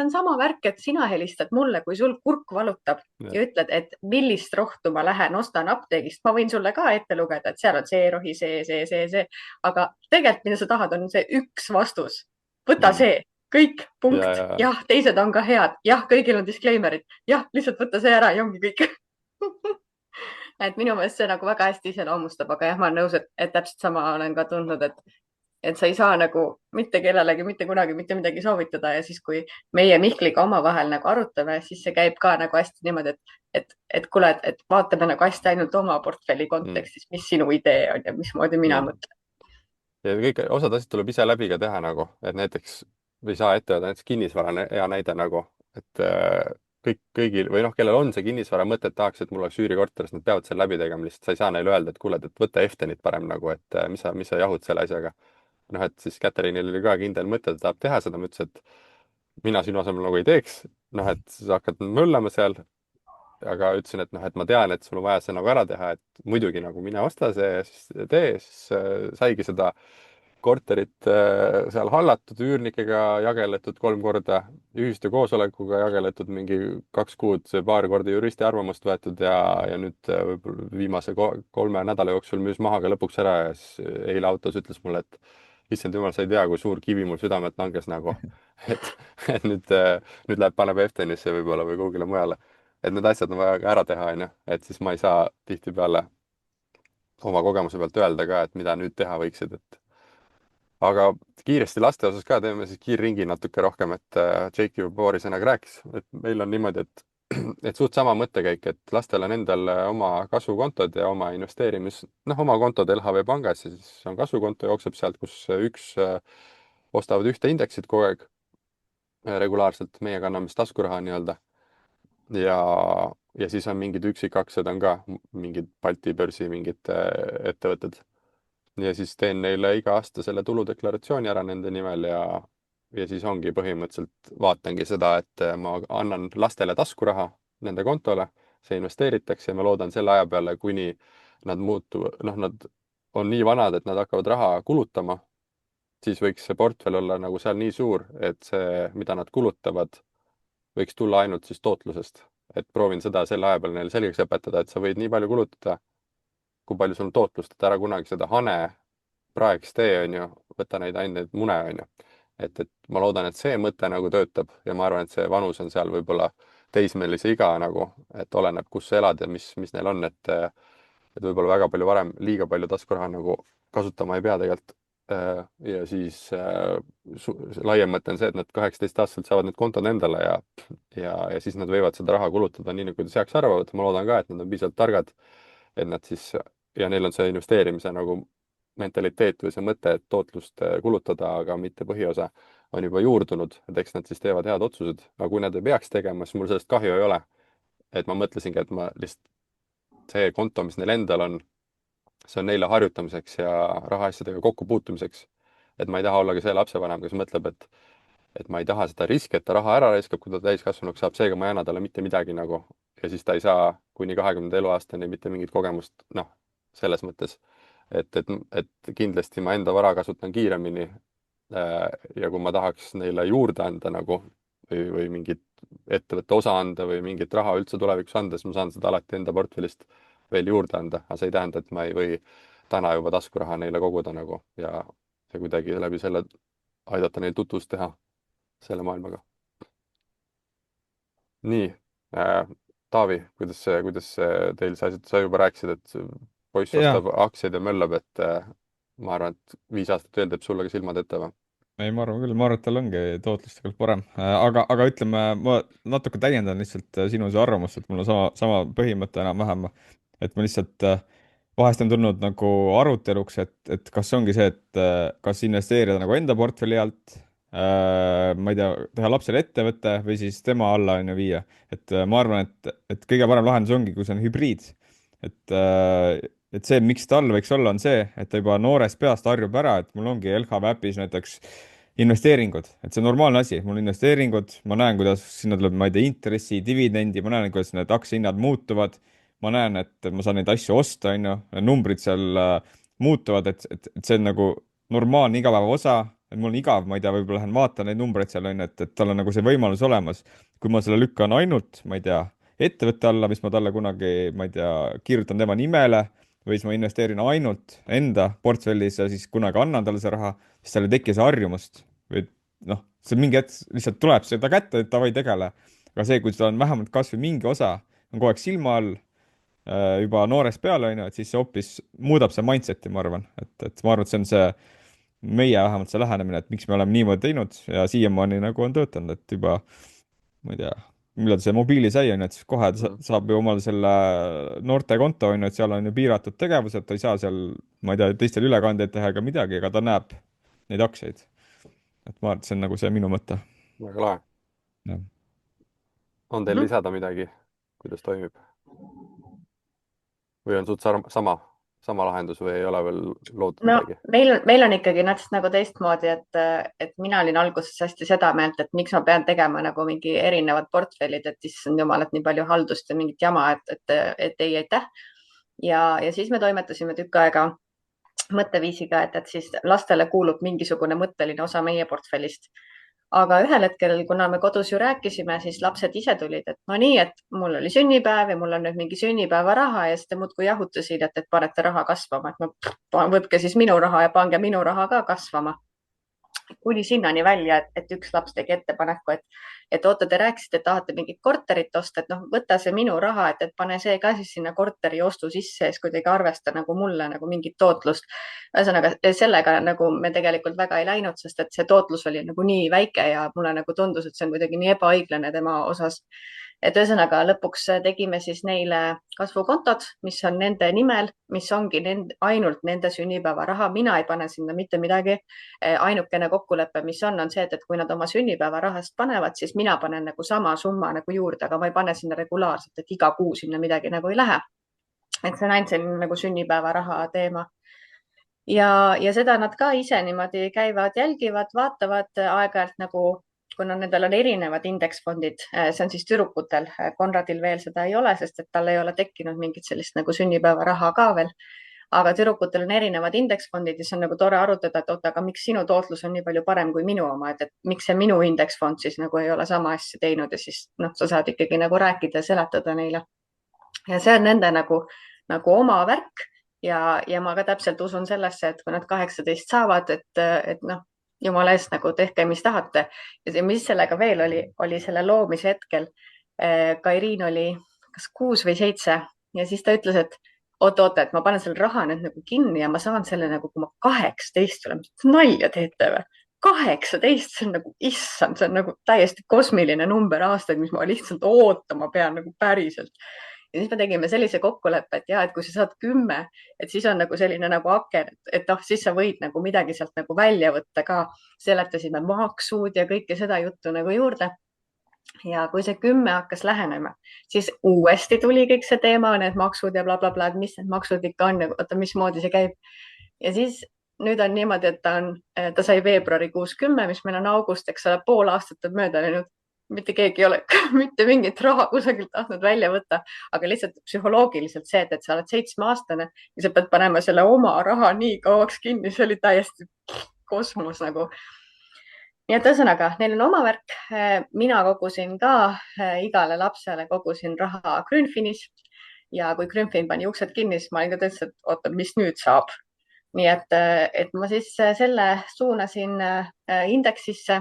on sama värk, et sina helistad mulle, kui sul kurk valutab ja ütled, et millist rohtu ma lähen, ostan apteegist, ma võin sulle ka ette lugeda, et seal on see rohi, see, aga tegelikult, mida sa tahad, on see üks vastus. võta see, kõik, punkt. Jah, teised on ka head. Jah, kõigil on disclaimer'id. Jah, lihtsalt võta see ära ja ongi kõik. et minu meelest see nagu väga hästi iseloomustab, aga jah, ma olen nõus, et täpselt sama olen ka tundnud, et sa ei saa nagu mitte kellelegi mitte kunagi mitte midagi soovitada ja siis, kui meie Mihkliga omavahel nagu arutame, siis see käib ka nagu hästi niimoodi, et kuule, et vaatame nagu hästi ainult oma portfelli kontekstis, mis sinu idee on ja mismoodi mina mõtlen. ja kõik osad asjad tuleb ise läbi ka teha nagu, et näiteks või saa ette öelda, näiteks kinnisvara hea näide nagu, et kõigil või noh, kellel on see kinnisvara mõte, et tahaks, et mul oleks üürikorteris, nad peavad selle läbi tegema, lihtsalt sa ei saa neile öelda, et kuule, et võta Eftenit parem nagu, et mis sa jahud selle asjaga. noh, et siis Katariinil oli ka kindel mõte, ta tahab teha seda, ma ütlesin, et mina sinu asemel nagu ei teeks, noh, et sa hakkad möllama seal, aga ütlesin, et noh, et ma tean, et sul on vaja see nagu ära teha, et muidugi nagu mine osta see, siis tee, siis saigi seda korterit seal hallatud, üürnikega jageletud 3 korda, ühiste koosolekuga jageletud mingi 2 kuud, paar korda juristi arvamust võetud ja nüüd viimase 3 nädala jooksul müüs maha ka lõpuks ära ja siis eile autos ütles mulle, et issand jumal, sa ei tea, kui suur kivi mul südamelt langes nagu. et nüüd läheb, paneb Eftenisse võib-olla või kuhugile mujale. Et need asjad on vaja ka ära teha, on ju, et siis ma ei saa tihtipeale oma kogemuse pealt öelda ka, et mida nüüd teha võiksid, aga kiiresti laste osas ka teeme siis kiirringi natuke rohkem, et Jake juba paari sõnaga rääkis, et meil on niimoodi, et suht sama mõttekäik, et lastel on endal oma kasvukontod ja oma investeerimis, oma kontod LHV pangas ja siis on kasvukonto, jookseb sealt, kus ostavad ühte indeksit kogu aeg regulaarselt, meie kanname siis taskuraha nii-öelda. Ja siis on mingid üksikaktsiad on ka mingid Balti börsi mingid ettevõtted. Ja siis teen neile iga aasta selle tuludeklaratsiooni ära nende nimel ja siis ongi põhimõtteliselt vaatangi seda, et ma annan lastele taskuraha nende kontole, see investeeritakse ja ma loodan selle aja peale, kuni nad nad on nii vanad, et nad hakkavad raha kulutama, siis võiks see portfell olla nagu seal nii suur, et see, mida nad kulutavad, võiks tulla ainult siis tootlusest. Et proovin seda selle aja peale neile selgeks õpetada, et sa võid nii palju kulutada, kui palju sul on tootlust, et ära kunagi seda hane praeks tee, on ju, võta neid aineid mune, on ju. Et ma loodan, et see mõte nagu töötab ja ma arvan, et see vanus on seal võib-olla teismelise iga nagu, et oleneb, kus sa elad ja mis neil on, et võib-olla väga palju varem liiga palju taskuraha nagu kasutama ei pea tegelikult. Ja siis laiem mõte on see, et nad 18-aastaselt saavad need kontod endale ja siis nad võivad seda raha kulutada nii, nagu nad heaks arvavad. Ma loodan ka, et nad on piisavalt targad, et nad siis ja neil on see investeerimise nagu mentaliteet või see mõte, et tootlust kulutada, aga mitte põhiosa on juba juurdunud, et eks nad siis teevad head otsused, aga kui nad ei peaks tegema, siis mul sellest kahju ei ole. Et ma mõtlesingi, et ma lihtsalt see konto, mis neil endal on, see on neile harjutamiseks ja rahaasjadega kokkupuutumiseks. Et ma ei taha olla ka see lapsevanem, kes mõtleb, et ma ei taha seda riski, et ta raha ära raiskab, kui ta täiskasvanuks saab, seega ma ei anna talle mitte midagi nagu. Ja siis ta ei saa kuni 20 eluaastani mitte mingit kogemust, noh, selles mõttes, et kindlasti ma enda vara kasutan kiiremini. Ja kui ma tahaks neile juurde anda nagu või mingit ettevõtte osa anda või mingit raha üldse tulevikus anda, siis ma saan seda alati enda portfellist veel juurde anda, aga see ei tähenda, et ma ei või täna juba taskuraha neile koguda nagu ja kuidagi läbi selle aidata neil tutvust teha selle maailmaga. Nii, Taavi, kuidas teil see asi, sa juba rääkisid, et poiss ostab aktsiaid ja möllab, et ma arvan, et 5 aastat veel teeb sulle ka silmad ette või? Ei, ma arvan küll, et tal ongi tootlus tegelikult parem, aga ütleme, ma natuke täiendan lihtsalt sinu arvamust, et mul on sama põhimõte enam-vähem, et ma lihtsalt vahest on tulnud nagu aruteluks, et kas ongi see, et kas investeerida nagu enda portfelli alt, ma ei tea, teha lapsele ettevõtte või siis tema alla on ju viia. Et ma arvan, et kõige parem lahendus ongi, kui see on hübriid. Et see, miks tal võiks olla, on see, et ta juba noorest peast harjub ära, et mul ongi LHV äpis näiteks investeeringud, et see on normaalne asi, mul investeeringud, ma näen, kuidas sinna tuleb, ma ei tea, intressi, dividendi, ma näen, kuidas need aktsiahinnad muutuvad, ma näen, et ma saan neid asju osta, on ju, numbrid seal muutuvad, et see on nagu normaalne igapäeva osa, et mul on igav, ma ei tea, võib-olla lähen vaatan neid numbreid seal, on ju, et tal on nagu see võimalus olemas. Kui ma selle lükkan ainult, ma ei tea, ettevõtte alla, mis ma talle kunagi, ma ei tea, kirjutan tema nimele, või siis ma investeerin ainult enda portfellis ja siis kunagi annan talle see raha, siis tal ei teki see harjumust või noh, see mingi hetk lihtsalt tuleb seda kätte, et davai tegele. Aga see, kui seda on vähemalt kas või mingi osa, on kogu aeg silma all juba noorest peale, on ju, et siis see hoopis muudab see mindset'i, ma arvan. Et ma arvan, et see on see meie vähemalt see lähenemine, et miks me oleme niimoodi teinud ja siiamaani nagu on töötanud, et juba, ma ei tea, millal see mobiilis jäi, on ju, et siis kohe saab ju omal selle noortekonto, on ju, et seal on ju piiratud tegevused, ta ei saa seal, ma ei tea, teistel ülekandeid teha ega midagi, aga ta näeb neid aktsiaid. Et ma arvan, et see on nagu see minu mõte. Väga lahe. Ja. On teil lisada midagi, kuidas toimib? Või on suht sama lahendus või ei ole veel loodud midagi? Meil on ikkagi nagu teistmoodi, et mina olin alguses hästi seda meelt, et miks ma pean tegema nagu mingi erinevad portfellid, et issand jumal, et nii palju haldust ja mingit jama, et ei, aitäh. Ja siis me toimetasime tükk aega mõtteviisiga, et siis lastele kuulub mingisugune mõtteline osa meie portfellist. Aga ühel hetkel, kuna me kodus ju rääkisime, siis lapsed ise tulid, et no nii, et mul oli sünnipäev ja mul on nüüd mingi sünnipäevaraha ja siis te muudkui jahutasid, et panete raha kasvama, et no võtke siis minu raha ja pange minu raha ka kasvama. Kuni sinnani välja, et üks laps tegi ettepaneku, et oota, te rääkisite, et tahate mingit korterit osta, et noh, võta see minu raha, et pane see ka siis sinna korteri ostu sisse ja siis kuidagi arvesta nagu mulle nagu mingit tootlust. Ühesõnaga, sellega nagu me tegelikult väga ei läinud, sest et see tootlus oli nagu nii väike ja mulle nagu tundus, et see on kuidagi nii ebaõiglane tema osas. Et ühesõnaga lõpuks tegime siis neile kasvukontod, mis on nende nimel, mis ongi ainult nende sünnipäeva raha. Mina ei pane sinna mitte midagi. Ainukene kokkulepe, mis on see, et kui nad oma sünnipäeva rahast panevad, siis mina panen nagu sama summa nagu juurde, aga ma ei pane sinna regulaarselt, et iga kuu sinna midagi nagu ei lähe. Et see on ainult selline nagu sünnipäeva raha teema. Ja seda nad ka ise niimoodi käivad, jälgivad, vaatavad aeg-ajalt nagu, kuna nendel on erinevad indeksfondid, see on siis tüdrukutel, Konradil veel seda ei ole, sest et tal ei ole tekkinud mingit sellist nagu sünnipäeva raha ka veel. Aga tüdrukutel on erinevad indeksfondid ja see on nagu tore arutada, et oota, aga miks sinu tootlus on nii palju parem kui minu oma, et miks see minu indeksfond siis nagu ei ole sama asja teinud ja siis noh, sa saad ikkagi nagu rääkida ja seletada neile. Ja see on nende nagu oma värk ja ma ka täpselt usun sellesse, et kui nad 18 saavad, et noh, jumala eest nagu tehke, mis tahate. Ja mis sellega veel oli selle loomise hetkel, Kairiin oli kas 6 või 7 ja siis ta ütles, et oot-oot, et ma panen selle raha nüüd nagu kinni ja ma saan selle nagu, kui ma 18 olen. Nalja teete või? 18, see on nagu, issand, see on nagu täiesti kosmiline number aastaid, mis ma lihtsalt ootama pean nagu päriselt. Ja siis me tegime sellise kokkuleppe, et ja, et kui sa saad 10, et siis on nagu selline nagu aken, et noh, siis sa võid nagu midagi sealt nagu välja võtta ka. Seletasime maksud ja kõike seda juttu nagu juurde. Ja kui see 10 hakkas lähenema, siis uuesti tuli kõik see teema, need maksud ja blablabla, et mis need maksud ikka on ja oota, mismoodi see käib. Ja siis nüüd on niimoodi, et ta sai veebruarikuus 10, mis meil on august, eks ole, pool aastat on mööda läinud. Mitte keegi ei ole mitte mingit raha kusagilt tahtnud välja võtta, aga lihtsalt psühholoogiliselt see, et sa oled 7-aastane ja sa pead panema selle oma raha nii kauaks kinni, see oli täiesti kosmos nagu. Nii et ühesõnaga, neil on oma värk. Mina kogusin ka igale lapsele kogusin raha Grünfinis ja kui Grünfin pani uksed kinni, siis ma olin ka tõesti, et oota, mis nüüd saab. Nii et ma siis selle suunasin indeksisse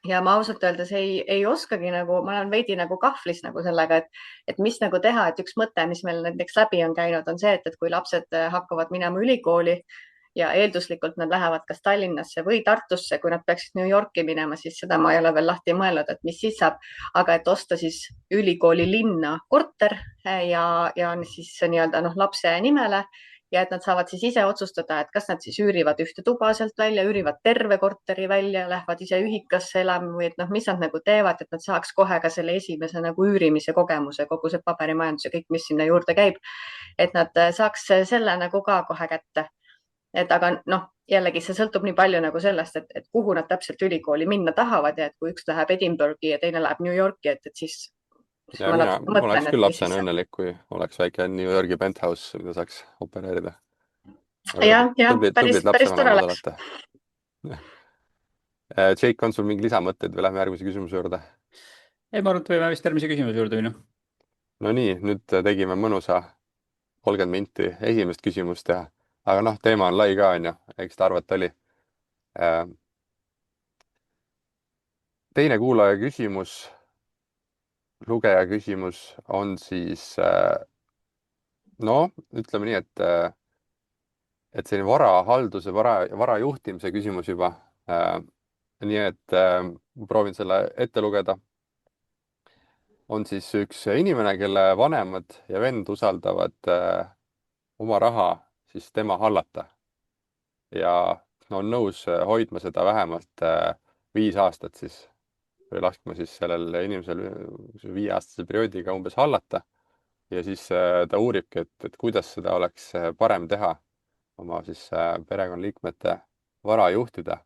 ja ma ausalt öeldes ei oskagi nagu, ma olen veidi nagu kahvlis nagu sellega, et mis nagu teha, et üks mõte, mis meil näiteks läbi on käinud, on see, et kui lapsed hakkavad minema ülikooli ja eelduslikult nad lähevad kas Tallinnasse või Tartusse, kui nad peaksid New Yorki minema, siis seda ma ei ole veel lahti mõelnud, et mis siis saab, aga et osta siis ülikooli linna korter ja siis nii-öelda lapse nimele ja et nad saavad siis ise otsustada, et kas nad siis üürivad ühte tuba sealt välja, üürivad terve korteri välja, lähevad ise ühikasse elama või et mis nad nagu teevad, et nad saaks kohe ka selle esimese nagu üürimise kogemuse, kogu see paberimajandus ja kõik, mis sinna juurde käib, et nad saaks selle nagu ka kohe kätte. Et aga jällegi see sõltub nii palju nagu sellest, et kuhu nad täpselt ülikooli minna tahavad ja et kui üks läheb Edinburghi ja teine läheb New Yorki, et siis ja ma mina mõtlen, oleks et küll mis lapsena siis õnnelik, kui oleks väike New Yorgi penthouse, mida saaks opereerida. ja päris tore lapsevanemad oleks. olete. Jake, on sul mingi lisamõtteid või lähme järgmise küsimuse juurde? ei, ma arvan, et võime vist järgmise küsimuse juurde minna. No nii, nüüd tegime mõnusa 30 minti esimest küsimust ja, aga teema on lai ka, on ju, eks ta arvata oli. Teine kuulaja küsimus, lugeja küsimus on siis, ütleme nii, et selline varahalduse, vara juhtimise küsimus juba. Nii et proovin selle ette lugeda. On siis üks inimene, kelle vanemad ja vend usaldavad oma raha siis tema hallata ja on nõus hoidma seda vähemalt 5 aastat siis või laskma siis sellel inimesel 5-aastase perioodiga umbes hallata ja siis ta uuribki, et kuidas seda oleks parem teha oma siis perekonnaliikmete vara juhtida,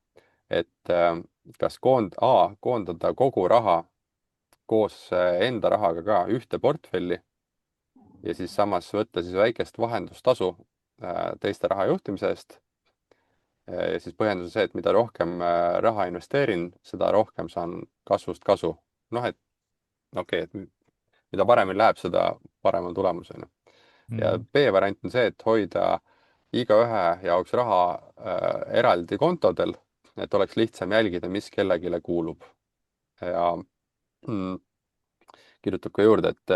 et kas koondada kogu raha koos enda rahaga ka ühte portfelli ja siis samas võtta siis väikest vahendustasu teiste raha juhtimise eest. Ja siis põhjendus on see, et mida rohkem raha investeerin, seda rohkem saan kasvust kasu. Et okei, et mida paremini läheb, seda parem on tulemus. Ja B-variant on see, et hoida igaühe jaoks raha eraldi kontodel, et oleks lihtsam jälgida, mis kellelegi kuulub. Ja kirjutab ka juurde, et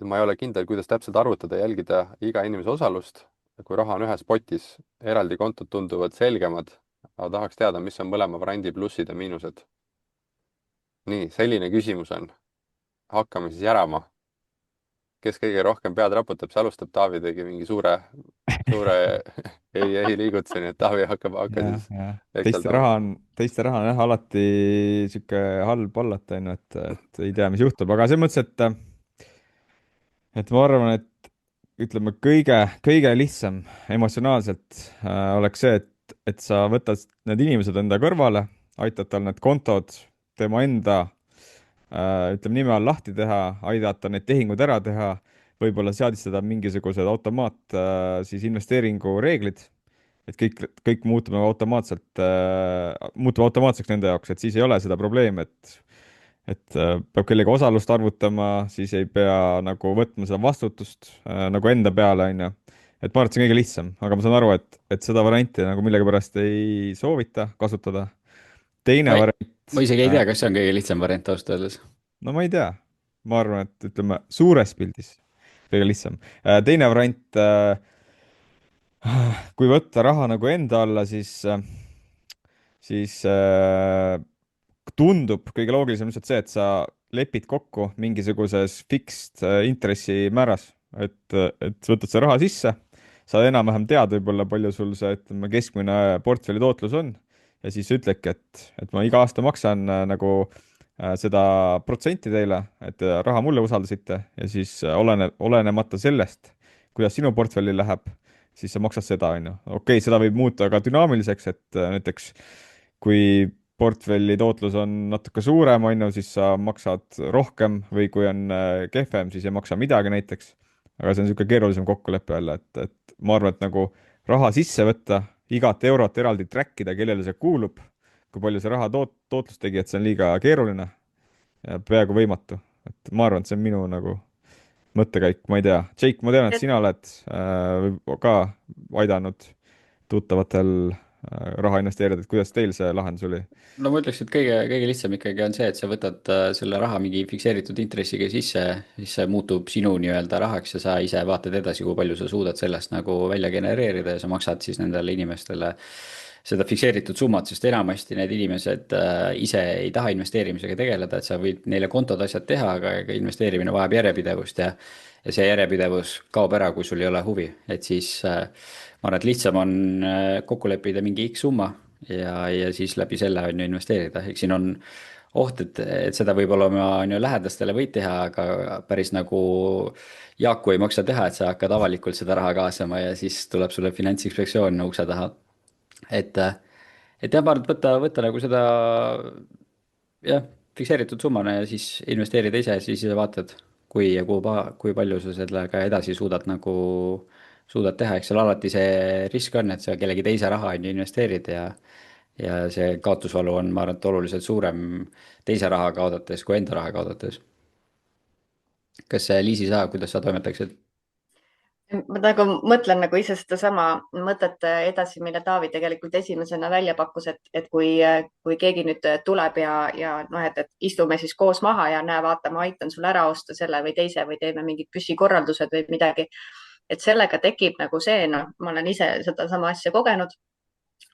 ma ei ole kindel, kuidas täpselt arvutada ja jälgida iga inimese osalust. Kui raha on ühes potis, eraldi kontod tunduvad selgemad, aga tahaks teada, mis on mõlema variandi plussid ja miinused. Nii, selline küsimus on. Hakkame siis järama. Kes kõige rohkem pead raputab, see alustab. Taavi tegi mingi suure ei liigutse, nii et Taavi hakkab siis. Teiste raha on jah alati sihuke halb hallata, et ei tea, mis juhtub, aga selles mõttes, et ma arvan, et ütleme, kõige lihtsam emotsionaalselt oleks see, et sa võtad need inimesed enda kõrvale, aitad tal need kontod tema enda ütleme nime all lahti teha, aidata need tehingud ära teha, võib-olla seadistada mingisugused siis investeeringureeglid, et kõik muutub automaatseks nende jaoks, et siis ei ole seda probleemi, et peab kellegi osalust arvutama, siis ei pea nagu võtma seda vastutust nagu enda peale, on ju. Et ma arvan, et see on kõige lihtsam, aga ma saan aru, et seda varianti nagu millegipärast ei soovita kasutada. Teine variant. Ma isegi ei tea, kas see on kõige lihtsam variant ausalt öeldes. No ma ei tea. ma arvan, et ütleme suures pildis kõige lihtsam. Teine variant, kui võtta raha nagu enda alla, siis tundub kõige loogilisem lihtsalt see, et sa lepid kokku mingisuguses fixed intressimääras, et võtad see raha sisse, sa enam-vähem tead võib-olla, palju sul see, ütleme, keskmine portfelli tootlus on ja siis ütledki, et ma iga aasta maksan seda protsenti teile, et raha mulle usaldasite ja siis olenemata sellest, kuidas sinu portfellil läheb, siis sa maksad seda, on ju. okei, seda võib muuta ka dünaamiliseks, et näiteks kui portfelli tootlus on natuke suurem, on ju, siis sa maksad rohkem või kui on kehvem, siis ei maksa midagi näiteks. aga see on niisugune keerulisem kokkulepe jälle, et ma arvan, et nagu raha sisse võtta, igat eurot eraldi track ida, kellele see kuulub, kui palju see raha tootlust tegi, et see on liiga keeruline ja peaaegu võimatu. et ma arvan, et see on minu nagu mõttekäik, ma ei tea. Jake, ma tean, et sina oled ka aidanud tuttavatel raha investeerida, et kuidas teil see lahendus oli? no ma ütleks, et kõige lihtsam ikkagi on see, et sa võtad selle raha mingi fikseeritud intressiga sisse, siis see muutub sinu nii-öelda rahaks ja sa ise vaatad edasi, kui palju sa suudad sellest nagu välja genereerida ja sa maksad siis nendele inimestele seda fikseeritud summat, sest enamasti need inimesed ise ei taha investeerimisega tegeleda, et sa võid neile kontod asjad teha, aga investeerimine vajab järjepidevust ja see järjepidevus kaob ära, kui sul ei ole huvi, et siis ma arvan, et lihtsam on kokku leppida mingi X summa ja siis läbi selle on ju investeerida, eks siin on oht, et seda võib-olla oma on ju lähedastele võid teha, aga päris nagu Jaaku ei maksa teha, et sa hakkad avalikult seda raha kaasama ja siis tuleb sulle Finantsinspektsioon ukse taha. et, et jah, ma arvan, et võtta nagu seda jah, fikseeritud summana ja siis investeerida ise, siis vaatad, kui ja kui palju sa sellega edasi suudad teha, eks seal alati see risk on, et sa kellegi teise raha on ju investeerid ja see kaotusvalu on, ma arvan, et oluliselt suurem teise raha kaotates kui enda raha kaotates. kas Liisi, kuidas sa toimetaksid? ma nagu mõtlen nagu ise sedasama mõtet edasi, mille Taavi tegelikult esimesena välja pakkus, et kui keegi nüüd tuleb ja noh, et istume siis koos maha ja näe, vaata, ma aitan sul ära osta selle või teise või teeme mingid püsikorraldused või midagi. et sellega tekib nagu see, noh, ma olen ise sedasama asja kogenud,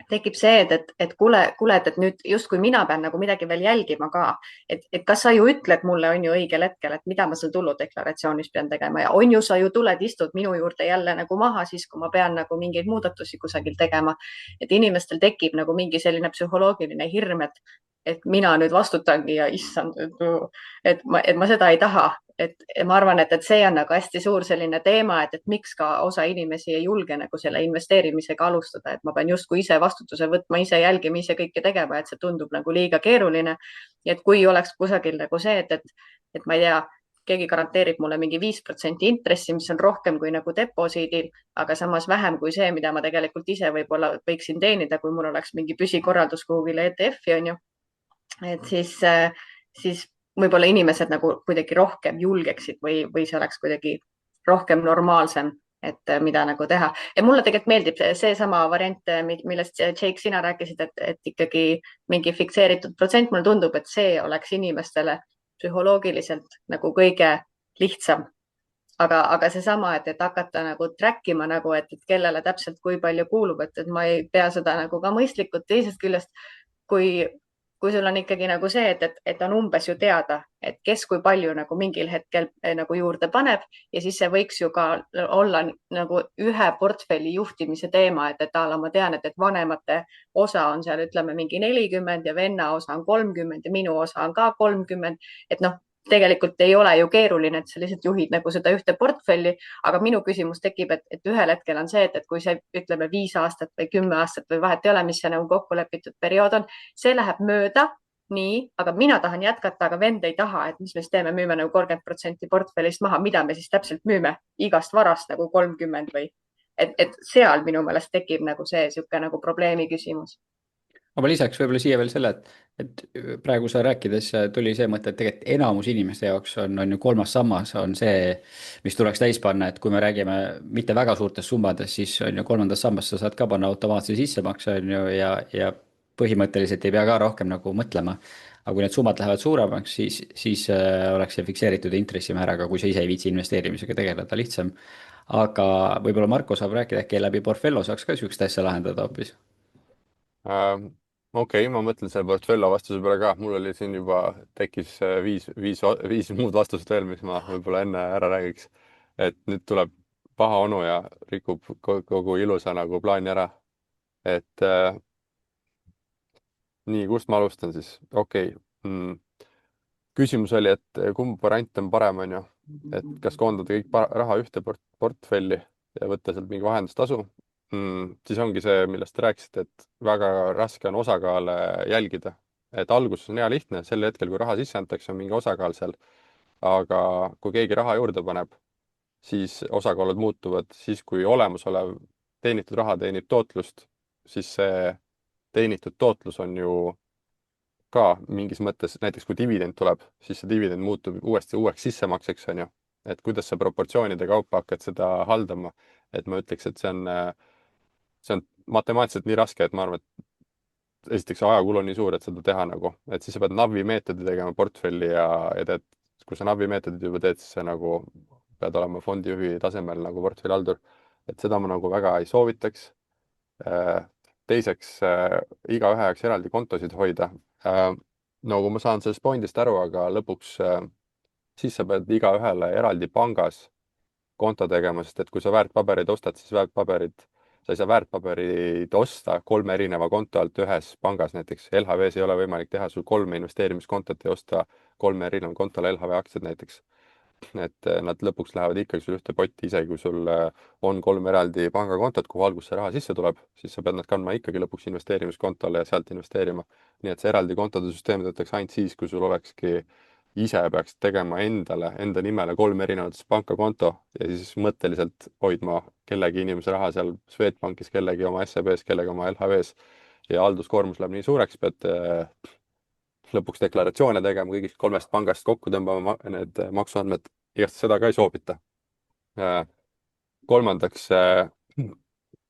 tekib see, et kuule, et nüüd justkui mina pean nagu midagi veel jälgima ka, et kas sa ju ütled mulle, on ju õigel hetkel, et mida ma seal tuludeklaratsioonis pean tegema ja on ju, sa ju tuled, istud minu juurde jälle nagu maha siis, kui ma pean nagu mingeid muudatusi kusagil tegema. et inimestel tekib nagu mingi selline psühholoogiline hirm, et mina nüüd vastutangi ja issand, et ma seda ei taha. et ma arvan, et see on nagu hästi suur selline teema, et miks ka osa inimesi ei julge nagu selle investeerimisega alustada, et ma pean justkui ise vastutuse võtma, ise jälgima, ise kõike tegema, et see tundub nagu liiga keeruline. et kui oleks kusagil nagu see, et ma ei tea, keegi garanteerib mulle mingi 5% intressi, mis on rohkem kui nagu deposiidil, aga samas vähem kui see, mida ma tegelikult ise võib-olla võiksin teenida, kui mul oleks mingi püsikorraldus kuhugile ETF-i, on ju. et siis võib-olla inimesed nagu kuidagi rohkem julgeksid või see oleks kuidagi rohkem normaalsem, et mida nagu teha. ja mulle tegelikult meeldib seesama variant, millest Jake, sina rääkisid, et ikkagi mingi fikseeritud protsent, mulle tundub, et see oleks inimestele psühholoogiliselt nagu kõige lihtsam. aga seesama, et hakata nagu track ima nagu, et kellele täpselt kui palju kuulub, et ma ei pea seda nagu ka mõistlikult. teisest küljest, kui sul on ikkagi nagu see, et on umbes ju teada, et kes kui palju nagu mingil hetkel nagu juurde paneb ja siis see võiks ju ka olla nagu ühe portfelli juhtimise teema, et ma tean, et vanemate osa on seal, ütleme, mingi 40 ja venna osa on 30 ja minu osa on ka 30. et noh, tegelikult ei ole ju keeruline, et sa lihtsalt juhid nagu seda ühte portfelli, aga minu küsimus tekib, et ühel hetkel on see, et kui see, ütleme, 5 aastat või 10 aastat või vahet ei ole, mis see nagu kokku lepitud periood on, see läheb mööda, nii, aga mina tahan jätkata, aga vend ei taha, et mis me siis teeme, müüme nagu 30% portfellist maha, mida me siis täpselt müüme, igast varast nagu 30 või, et seal minu meelest tekib nagu see niisugune nagu probleemi küsimus. aga ma lisaks võib-olla siia veel selle, et praegu sa rääkides tuli see mõte, et tegelikult enamus inimeste jaoks on ju kolmas sammas on see, mis tuleks täis panna, et kui me räägime mitte väga suurtest summadest, siis on ju kolmandas sambas sa saad ka panna automaatse sissemakse on ju ja põhimõtteliselt ei pea ka rohkem nagu mõtlema. aga kui need summad lähevad suuremaks, siis oleks see fikseeritud intressimääraga, kui sa ise ei viitsi investeerimisega tegeleda, lihtsam. aga võib-olla Marko saab rääkida, äkki läbi Portfello saaks ka niisugust asja lahendada hoopis. Okei, ma mõtlen selle Portfello vastuse peale ka. Mul oli siin juba tekkis viis muud vastust veel, mis ma võib-olla enne ära räägiks. Et nüüd tuleb paha onu ja rikub kogu ilusa nagu plaani ära. Et nii, kust ma alustan siis? Okei. Küsimus oli, et kumb variant on parem, on ju. Et kas koondada kõik raha ühte portfelli ja võtta sealt mingi vahendustasu. Siis ongi see, millest te rääkisite, et väga raske on osakaale jälgida. Et alguses on hea lihtne, sel hetkel, kui raha sisse antakse, on mingi osakaal seal. Aga kui keegi raha juurde paneb, siis osakaalud muutuvad. Siis, kui olemasolev teenitud raha teenib tootlust, siis see teenitud tootlus on ju ka mingis mõttes, näiteks kui dividend tuleb, siis see dividend muutub uuesti uueks sissemakseks, on ju. Et kuidas sa proportsioonide kaupa hakkad seda haldama, et ma ütleks, et see on matemaatiliselt nii raske, et ma arvan, et esiteks ajakulu on nii suur, et seda teha nagu, et siis sa pead Navi meetodi tegema portfelli ja teed, kui sa Navi meetodid juba teed, siis sa nagu pead olema fondijuhi tasemel nagu portfellihaldur, et seda ma nagu väga ei soovitaks. Teiseks, igaühe jaoks eraldi kontosid hoida. Nagu ma saan sellest pointist aru, aga lõpuks siis sa pead igaühele eraldi pangas konto tegema, sest et kui sa väärtpabereid ostad, siis sa ei saa väärtpabereid osta 3 erineva konto alt ühes pangas, näiteks LHV-s ei ole võimalik teha sul 3 investeerimiskontot ja osta 3 erineva kontole LHV aktsiad näiteks. Et nad lõpuks lähevad ikkagi sul ühte potti, isegi kui sul on 3 eraldi pangakontot, kuhu alguses see raha sisse tuleb, siis sa pead nad kandma ikkagi lõpuks investeerimiskontole ja sealt investeerima. Nii et see eraldi kontode süsteem töötaks ainult siis, kui sul olekski ise peaks tegema enda nimele 3 erinevat pangakonto ja siis mõtteliselt hoidma kellegi inimese raha seal Swedbankis, kellegi oma SEB-s, kellegi oma LHV-s ja halduskoormus läheb nii suureks, pead lõpuks deklaratsioone tegema kõigist 3 pangast, kokku tõmbama need maksuandmed, igast seda ka ei soovita. Kolmandaks,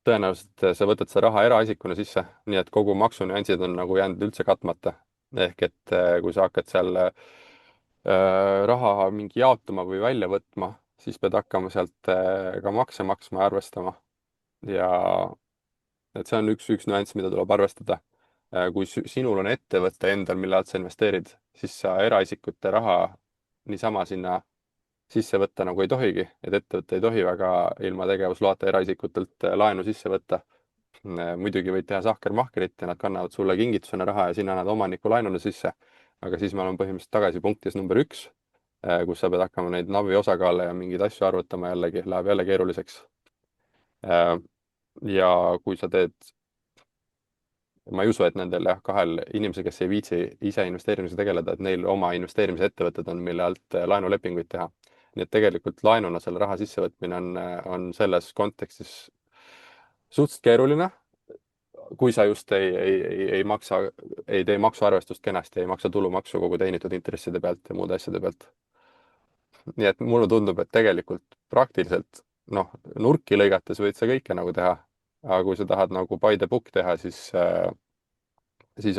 tõenäoliselt sa võtad seda raha eraisikuna sisse, nii et kogu maksunüansid on nagu jäänud üldse katmata. Ehk et kui sa hakkad seal raha mingi jaotama või välja võtma, siis pead hakkama sealt ka makse maksma ja arvestama. Ja et see on üks nüanss, mida tuleb arvestada. Kui sinul on ettevõte endal, mille alt sa investeerid, siis sa eraisikute raha niisama sinna sisse võtta nagu ei tohigi, et ettevõte ei tohi väga ilma tegevusloata eraisikutelt laenu sisse võtta. Muidugi võid teha sahkermahkerit ja nad kannavad sulle kingitusena raha ja sina annad omaniku laenuna sisse. Aga siis me oleme põhimõtteliselt tagasi punktis number 1, kus sa pead hakkama neid Navi osakaale ja mingeid asju arvutama jällegi, läheb jälle keeruliseks. Ja kui sa teed ma ei usu, et nendel kahel inimesel, kes ei viitsi ise investeerimisega tegeleda, et neil oma investeerimise ettevõtted on, mille alt laenulepinguid teha. Nii et tegelikult laenuna selle raha sissevõtmine on selles kontekstis suhteliselt keeruline, kui sa just ei tee maksuarvestust kenasti, ei maksa tulumaksu kogu teenitud intresside pealt ja muude asjade pealt. Nii et mulle tundub, et tegelikult praktiliselt nurki lõigates võid sa kõike nagu teha. Aga kui sa tahad nagu by the book teha, siis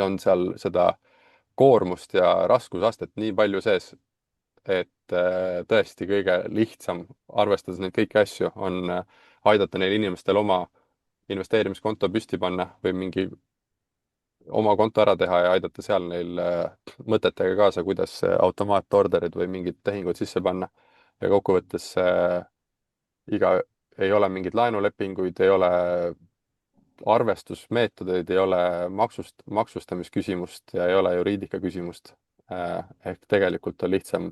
on seal seda koormust ja raskusastet nii palju sees, et tõesti kõige lihtsam, arvestades neid kõiki asju, on aidata neil inimestel oma investeerimiskonto püsti panna või mingi oma konto ära teha ja aidata seal neil mõtetega kaasa, kuidas automaatorderid või mingid tehingud sisse panna. Ja kokkuvõttes ei ole mingeid laenulepinguid, ei ole arvestusmeetodeid, ei ole maksustamisküsimust ja ei ole juriidika küsimust. Ehk tegelikult on lihtsam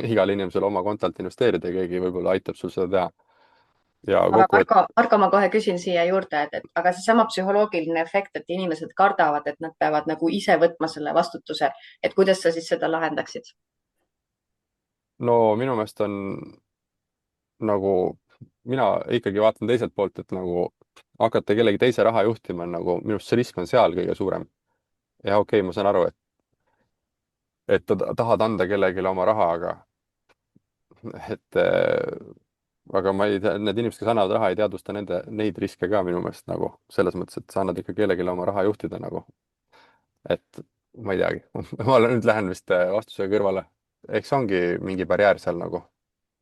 igal inimesel oma kontolt investeerida ja keegi võib-olla aitab sul seda teha. Aga Marko, ma kohe küsin siia juurde, et aga seesama psühholoogiline efekt, et inimesed kardavad, et nad peavad nagu ise võtma selle vastutuse, et kuidas sa siis seda lahendaksid? No minu meelest on nagu, mina ikkagi vaatan teiselt poolt, et nagu hakata kellegi teise raha juhtima, nagu minu arust see risk on seal kõige suurem. Ja okei, ma saan aru, et tahad anda kellelegi oma raha, aga ma ei tea, need inimesed, kes annavad raha, ei teadvusta neid riske ka minu meelest nagu selles mõttes, et sa annad ikka kellelegi oma raha juhtida nagu. Et ma ei teagi, ma nüüd lähen vist vastuse kõrvale. eks ongi mingi barjäär seal nagu,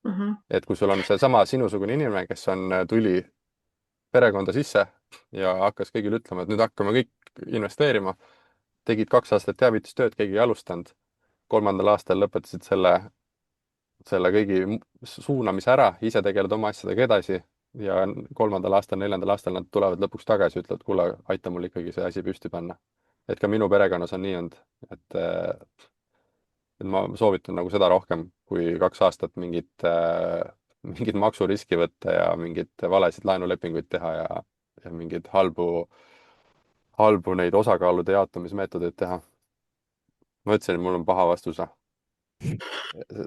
Mhm. et kui sul on seesama sinusugune inimene, kes tuli perekonda sisse ja hakkas kõigile ütlema, et nüüd hakkame kõik investeerima, tegid 2 aastat teavitustööd, keegi ei alustanud, 3. aastal lõpetasid selle kõigi suunamise ära, ise tegeled oma asjadega edasi ja 3. aastal, 4. aastal nad tulevad lõpuks tagasi ja ütlevad, kuule, aita mul ikkagi see asi püsti panna. et ka minu perekonnas on nii olnud, et ma soovitan nagu seda rohkem, kui 2 aastat mingit maksuriski võtta ja mingeid valesid laenulepinguid teha ja mingeid halbu neid osakaalude jaotamismeetodeid teha. ma ütlesin, et mul on paha vastus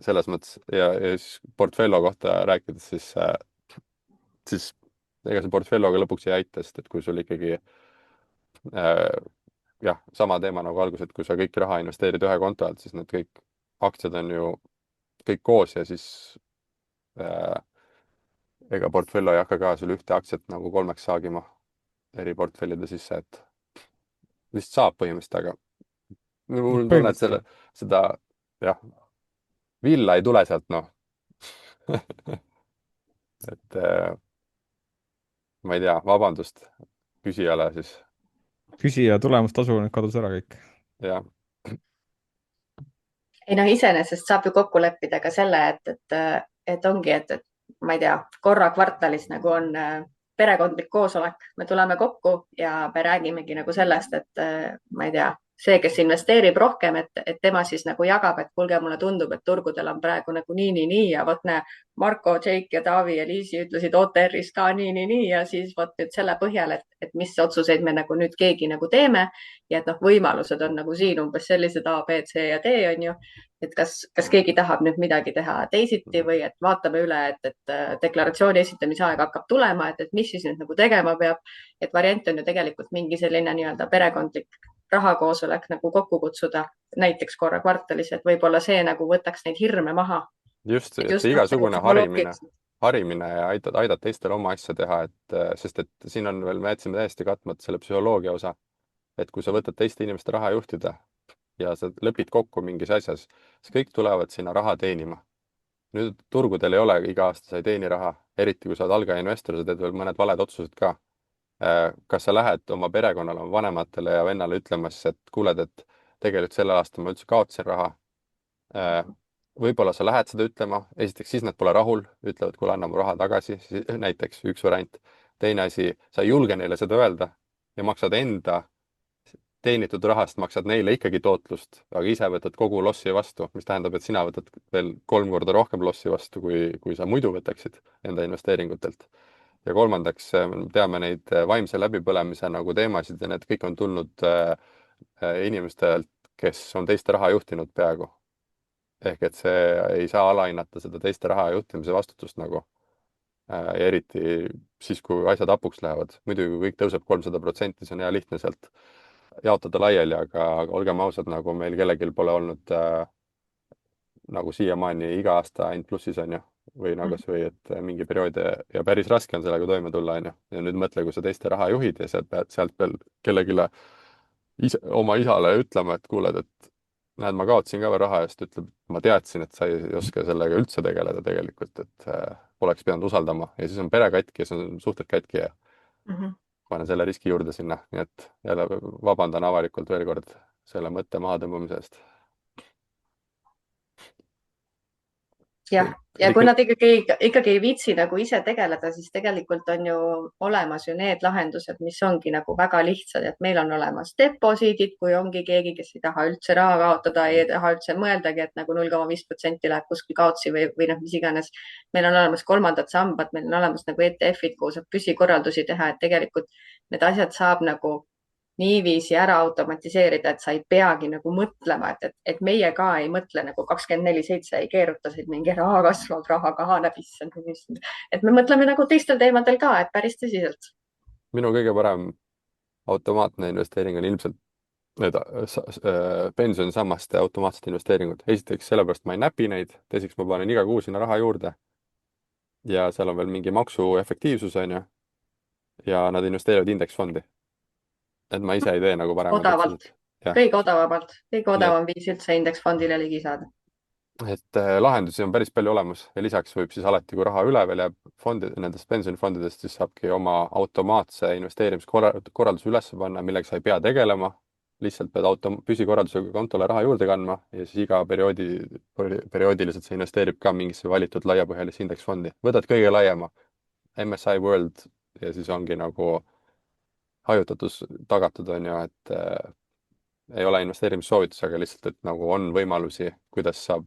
selles mõttes ja siis Portfello kohta rääkides, siis ega see Portfelloga lõpuks ei aita, sest et kui sul ikkagi jah, sama teema nagu alguses, et kui sa kõik raha investeerid ühe konto alt, siis need kõik aktsiad on ju kõik koos ja siis ega Portfello ei hakka ka sul ühte aktsiat nagu 3 saagima eri portfellide sisse, et vist saab põhimõtteliselt, aga mul on tunne, et seda jah, villa ei tule sealt, noh. et ma ei tea, vabandust küsijale siis. küsija tulemustasu nüüd kadus ära kõik. jah, ei noh, iseenesest saab ju kokku leppida ka selle, et ongi, et ma ei tea, korra kvartalis nagu on perekondlik koosolek, me tuleme kokku ja me räägimegi nagu sellest, et ma ei tea, see, kes investeerib rohkem, et tema siis nagu jagab, et kuulge, mulle tundub, et turgudel on praegu nagu nii ja vot näe, Marko, Jake ja Taavi ja Liisi ütlesid OTR-is ka nii ja siis vot nüüd selle põhjal, et mis otsuseid me nagu nüüd keegi nagu teeme ja et noh, võimalused on nagu siin umbes sellised A, B, C ja D on ju, et kas keegi tahab nüüd midagi teha teisiti või et vaatame üle, et deklaratsiooni esitamise aeg hakkab tulema, et mis siis nüüd nagu tegema peab. et variant on ju tegelikult mingi selline nii-öelda perekondlik rahakoosolek nagu kokku kutsuda näiteks korra kvartalis, et võib-olla see nagu võtaks neid hirme maha. just, et see igasugune harimine ja aidata teistel oma asja teha, sest et siin on veel, me jätsime täiesti katmata selle psühholoogia osa, et kui sa võtad teiste inimeste raha juhtida ja sa lepid kokku mingis asjas, siis kõik tulevad sinna raha teenima. nüüd turgudel ei ole iga aasta sa ei teeni raha, eriti kui sa oled algaja investor, sa teed veel mõned valed otsused ka. kas sa lähed oma perekonnale, oma vanematele ja vennale ütlemas, et kuuled, et tegelikult sellel aastal ma üldse kaotasin raha. võib-olla sa lähed seda ütlema, esiteks siis nad pole rahul, ütlevad, kuule, anna mu raha tagasi, näiteks üks variant. teine asi, sa ei julge neile seda öelda ja maksad enda teenitud rahast, maksad neile ikkagi tootlust, aga ise võtad kogu lossi vastu, mis tähendab, et sina võtad veel 3 korda rohkem lossi vastu, kui sa muidu võtaksid enda investeeringutelt. ja kolmandaks, teame neid vaimse läbipõlemise nagu teemasid ja need kõik on tulnud inimestelt, kes on teiste raha juhtinud peaaegu. ehk et see ei saa alahinnata seda teiste raha juhtimise vastutust nagu. ja eriti siis, kui asjad hapuks lähevad. muidugi, kui kõik tõuseb 300%, see on hea lihtne sealt jaotada laiali, aga olgem ausad, nagu meil kellelgi pole olnud nagu siiamaani iga aasta ainult plussis, on ju, või nagu kas või, et mingi periood ja päris raske on sellega toime tulla, on ju. ja nüüd mõtle, kui sa teiste raha juhid ja sealt veel kellelegi oma isale ütlema, et kuuled, et näed, ma kaotasin ka veel raha ja siis ta ütleb, ma teadsin, et sa ei oska sellega üldse tegeleda tegelikult, et poleks pidanud usaldama ja siis on pere katki ja siis on suhted katki ja panen selle riski juurde sinna, nii et jälle vabandan avalikult veel kord selle mõtte mahatõmbamise eest. jah, ja kui nad ikkagi ei viitsi nagu ise tegeleda, siis tegelikult on ju olemas ju need lahendused, mis ongi nagu väga lihtsad, et meil on olemas deposiidid, kui ongi keegi, kes ei taha üldse raha kaotada, ei taha üldse mõeldagi, et nagu 0,5% läheb kuskil kaotsi või noh, mis iganes. meil on olemas kolmandad sambad, meil on olemas nagu ETF-id, kuhu saab püsikorraldusi teha, et tegelikult need asjad saab nagu niiviisi ära automatiseerida, et sa ei peagi nagu mõtlema, et meie ka ei mõtle nagu 24/7 ei keeruta siin mingi raha kasvab, raha kahaneb, issand. et me mõtleme nagu teistel teemadel ka, et päris tõsiselt. minu kõige parem automaatne investeering on ilmselt need pensionisammaste automaatsed investeeringud. esiteks sellepärast ma ei näpi neid, teiseks ma panen iga kuu sinna raha juurde. ja seal on veel mingi maksu efektiivsus, on ju. ja nad investeerivad indeksfondi. et ma ise ei tee nagu paremaid odavalt. jah, kõige odavamalt, kõige nii odavam viis üldse indeksfondile ligi saada. et lahendusi on päris palju olemas ja lisaks võib siis alati, kui raha üle veel jääb nendest pensionifondidest, siis saabki oma automaatse investeerimiskorralduse üles panna, millega sa ei pea tegelema. lihtsalt pead püsikorraldusega kontole raha juurde kandma ja siis iga perioodiliselt see investeerib ka mingisse valitud laiapõhjalisse indeksfondi. võtad kõige laiema MSI World ja siis ongi nagu hajutatus tagatud, on ju, et ei ole investeerimissoovitus, aga lihtsalt, et nagu on võimalusi, kuidas saab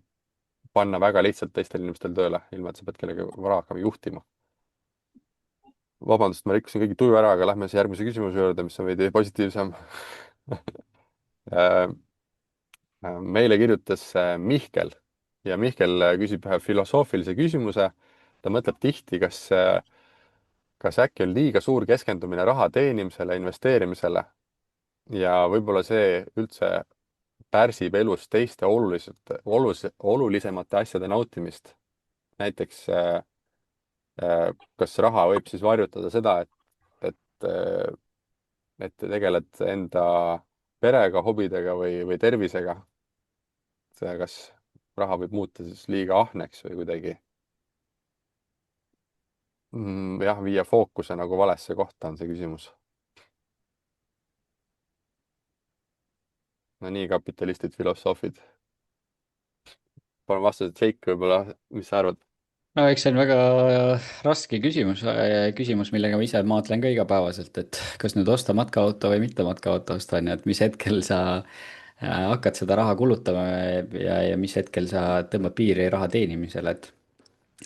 panna väga lihtsalt teistel inimestel tööle, ilma et sa pead kellegi vara hakkama juhtima. Vabandust, ma rikkusin kõigi tuju ära, aga lähme siis järgmise küsimuse juurde, mis on veidi positiivsem meile kirjutas Mihkel ja Mihkel küsib ühe filosoofilise küsimuse. ta mõtleb tihti, kas äkki on liiga suur keskendumine raha teenimisele, investeerimisele ja võib-olla see üldse pärsib elus teiste olulisemate asjade nautimist. näiteks kas raha võib siis varjutada seda, et tegeled enda perega, hobidega või tervisega. see, kas raha võib muuta siis liiga ahneks või kuidagi jah, viia fookuse nagu valesse kohta, on see küsimus. no nii, kapitalistid, filosoofid. palun vastuse, Jake, võib-olla, mis sa arvad? no eks see on väga raske küsimus, millega ma ise maadlen ka igapäevaselt, et kas nüüd osta matkaauto või mitte matkaauto osta, on ju, et mis hetkel sa hakkad seda raha kulutama ja mis hetkel sa tõmbad piiri raha teenimisele,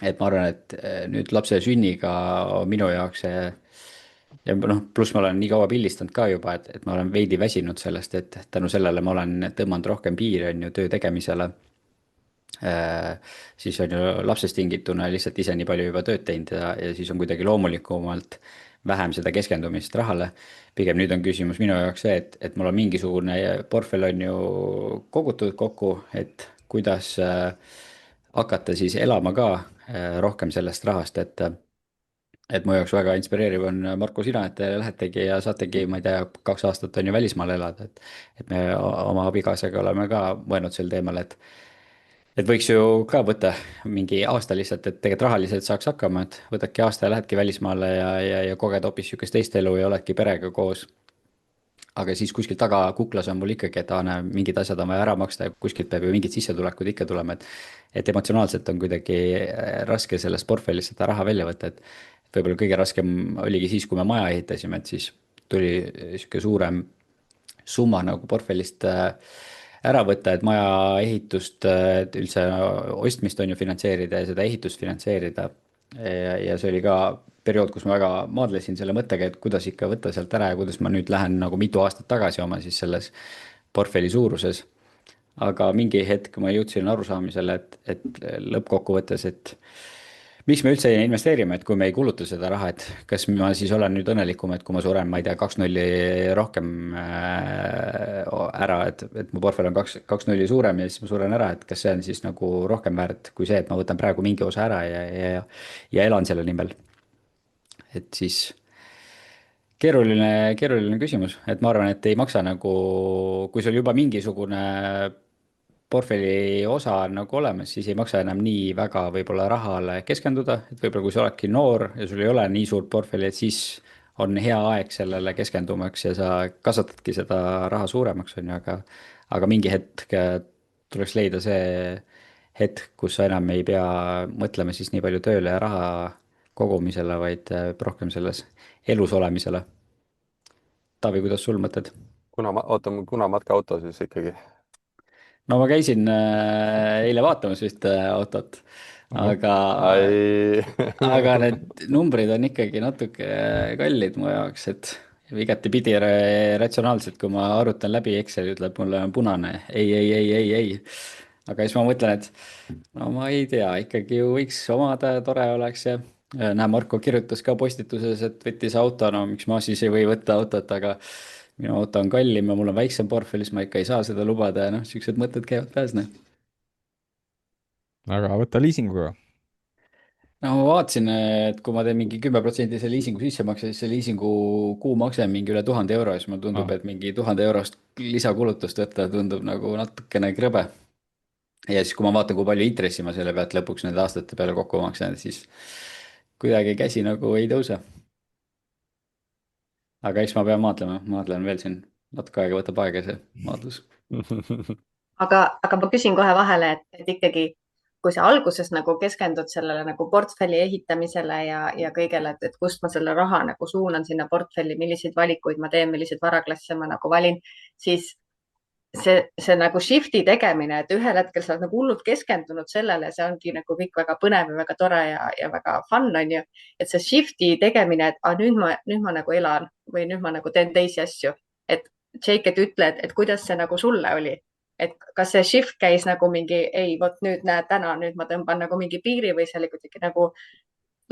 et ma arvan, et nüüd lapse sünniga on minu jaoks see ja noh, pluss ma olen nii kaua pildistanud ka juba, et ma olen veidi väsinud sellest, et tänu sellele ma olen tõmmanud rohkem piiri, on ju, töö tegemisele. Siis on ju lapsest tingituna lihtsalt ise nii palju juba tööd teinud ja siis on kuidagi loomulikumalt vähem seda keskendumist rahale. pigem nüüd on küsimus minu jaoks see, et mul on mingisugune portfell on ju kogutud kokku, et kuidas hakata siis elama ka rohkem sellest rahast, et mu jaoks väga inspireeriv on, Marko, sina, et te lähetegi ja saategi, ma ei tea, 2 aastat on ju välismaal elada, et me oma abikaasaga oleme ka mõelnud sel teemal, et võiks ju ka võtta mingi aasta lihtsalt, et tegelikult rahaliselt saaks hakkama, et võtadki aasta ja lähedki välismaale ja koged hoopis niisugust teist elu ja oledki perega koos. aga siis kuskilt taga kuklas on mul ikkagi, et näe, mingid asjad on vaja ära maksta ja kuskilt peab ju mingid sissetulekud ikka tulema, et emotsionaalselt on kuidagi raske sellest portfellist seda raha välja võtta, et võib-olla kõige raskem oligi siis, kui me maja ehitasime, et siis tuli niisugune suurem summa nagu portfellist ära võtta, et maja ehitust, et üldse ostmist on ju finantseerida ja seda ehitust finantseerida. ja see oli ka periood, kus ma väga maadlesin selle mõttega, et kuidas ikka võtta sealt ära ja kuidas ma nüüd lähen nagu mitu aastat tagasi oma siis selles portfelli suuruses. aga mingi hetk ma jõudsin arusaamisele, et lõppkokkuvõttes, et miks me üldse investeerime, et kui me ei kuluta seda raha, et kas ma siis olen nüüd õnnelikum, et kui ma suren, ma ei tea, 2 nulli rohkem ära, et mu portfell on 2 nulli suurem ja siis ma suren ära, et kas see on siis nagu rohkem väärt kui see, et ma võtan praegu mingi osa ära ja elan selle nimel. et siis keeruline küsimus, et ma arvan, et ei maksa nagu, kui sul juba mingisugune portfelli osa on nagu olemas, siis ei maksa enam nii väga võib-olla rahale keskenduda, et võib-olla kui sa oledki noor ja sul ei ole nii suurt portfelli, et siis on hea aeg sellele keskendumaks ja sa kasvatadki seda raha suuremaks, on ju, aga mingi hetk tuleks leida see hetk, kus sa enam ei pea mõtlema siis nii palju tööle ja raha kogumisele, vaid rohkem selles elus olemisele. Taavi, kuidas sul mõtted? kuna matkaauto siis ikkagi? no ma käisin eile vaatamas ühte autot, aga aga need numbrid on ikkagi natuke kallid mu jaoks, et igatepidi ratsionaalselt, kui ma arvutan läbi, Excel ütleb mulle punane ei. aga siis ma mõtlen, et no ma ei tea, ikkagi ju võiks omada, tore oleks ja näe, Marko kirjutas ka postituses, et võttis auto, no miks ma siis ei või võtta autot, aga minu auto on kallim ja mul on väiksem portfellis, ma ikka ei saa seda lubada ja noh, siuksed mõtted käivad pääsne. aga võta liisinguga. no ma vaatasin, et kui ma teen mingi 10% liisingu sissemakse, siis see liisingu kuumakse on mingi üle 1000 euro ja siis mulle tundub, Ah. et mingi 1000 eurost lisakulutust võtta tundub nagu natukene krõbe. Ja siis, kui ma vaatan, kui palju intressi ma selle pealt lõpuks nende aastate peale kokku maksan, siis kuidagi käsi nagu ei tõuse. aga eks ma pean maadlen veel siin, natuke aega võtab aega see maadlus. aga ma küsin kohe vahele, et ikkagi, kui sa alguses nagu keskendud sellele nagu portfelli ehitamisele ja kõigele, et kust ma selle raha nagu suunan sinna portfelli, milliseid valikuid ma teen, milliseid varaklasse ma nagu valin, siis see nagu shift'i tegemine, et ühel hetkel sa oled nagu hullult keskendunud sellele, see ongi nagu kõik väga põnev ja väga tore ja väga fun on ju. et see shift'i tegemine, et nüüd ma nagu elan või nüüd ma nagu teen teisi asju, et Jake, et ütle, et kuidas see nagu sulle oli, et kas see shift käis nagu mingi, ei, vot nüüd näed täna, nüüd ma tõmban nagu mingi piiri või see oli kuidagi nagu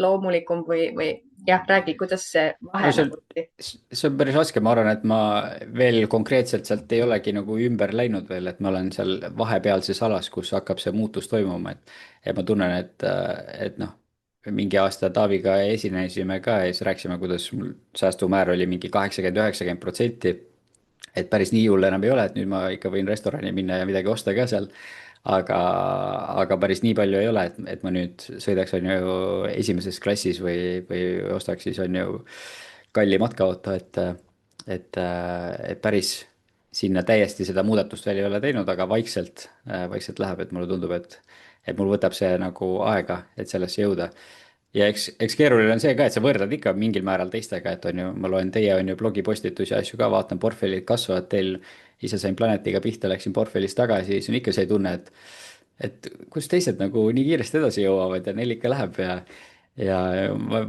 loomulikum või jah, räägi, kuidas see vahe no see nagu oli? see on päris raske, ma arvan, et ma veel konkreetselt sealt ei olegi nagu ümber läinud veel, et ma olen seal vahepealses alas, kus hakkab see muutus toimuma, et ma tunnen, et noh, mingi aasta Taaviga esinesime ka ja siis rääkisime, kuidas mul säästumäär oli mingi 80–90%. et päris nii hull enam ei ole, et nüüd ma ikka võin restorani minna ja midagi osta ka seal. aga, aga päris nii palju ei ole, et ma nüüd sõidaks, on ju, esimeses klassis või ostaks siis, on ju, kalli matkaauto, et päris sinna täiesti seda muudatust veel ei ole teinud, aga vaikselt läheb, et mulle tundub, et mul võtab see nagu aega, et sellesse jõuda. Ja eks keeruline on see ka, et sa võrdled ikka mingil määral teistega, et on ju, ma loen teie, on ju, blogipostitusi ja asju ka, vaatan, portfellid kasvavad teil. ise sain Planetiga pihta, läksin portfellist tagasi, siis on ikka see tunne, et kus teised nagu nii kiiresti edasi jõuavad ja neil ikka läheb ja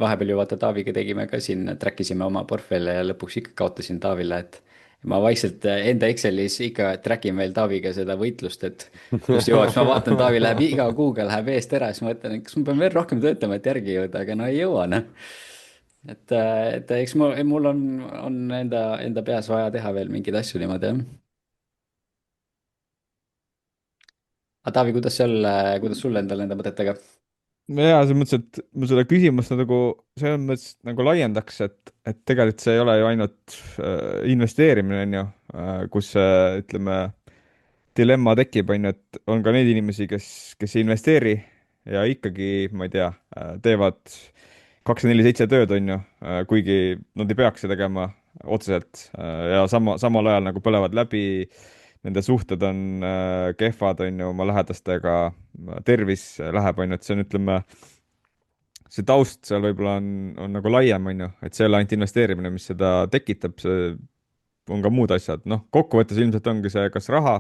vahepeal ju vaata Taaviga tegime ka siin, track isime oma portfelle ja lõpuks ikka kaotasin Taavile, et ma vaikselt enda Excelis ikka track in veel Taaviga seda võitlust, et kus jõuaks, ma vaatan, Taavi läheb iga kuuga läheb eest ära, siis ma mõtlen, et kas ma pean veel rohkem töötama, et järgi jõuda, aga no ei jõua, noh. et eks mul on enda peas vaja teha veel mingeid asju niimoodi, jah. aga Taavi, kuidas sul endal nende mõtetega? ja selles mõttes, et ma seda küsimust nagu selles mõttes nagu laiendaks, et tegelikult see ei ole ju ainult investeerimine, on ju, kus ütleme, dilemma tekib, on ju, et on ka neid inimesi, kes ei investeeri ja ikkagi, ma ei tea, teevad 24/7 tööd, on ju, kuigi nad ei peaks seda tegema otseselt ja samal ajal nagu põlevad läbi, nende suhted on kehvad, on ju, oma lähedastega, tervis läheb, on ju, et see on, ütleme, see taust seal võib-olla on nagu laiem, on ju, et see ei ole ainult investeerimine, mis seda tekitab, see on ka muud asjad, noh, kokkuvõttes ilmselt ongi see kas raha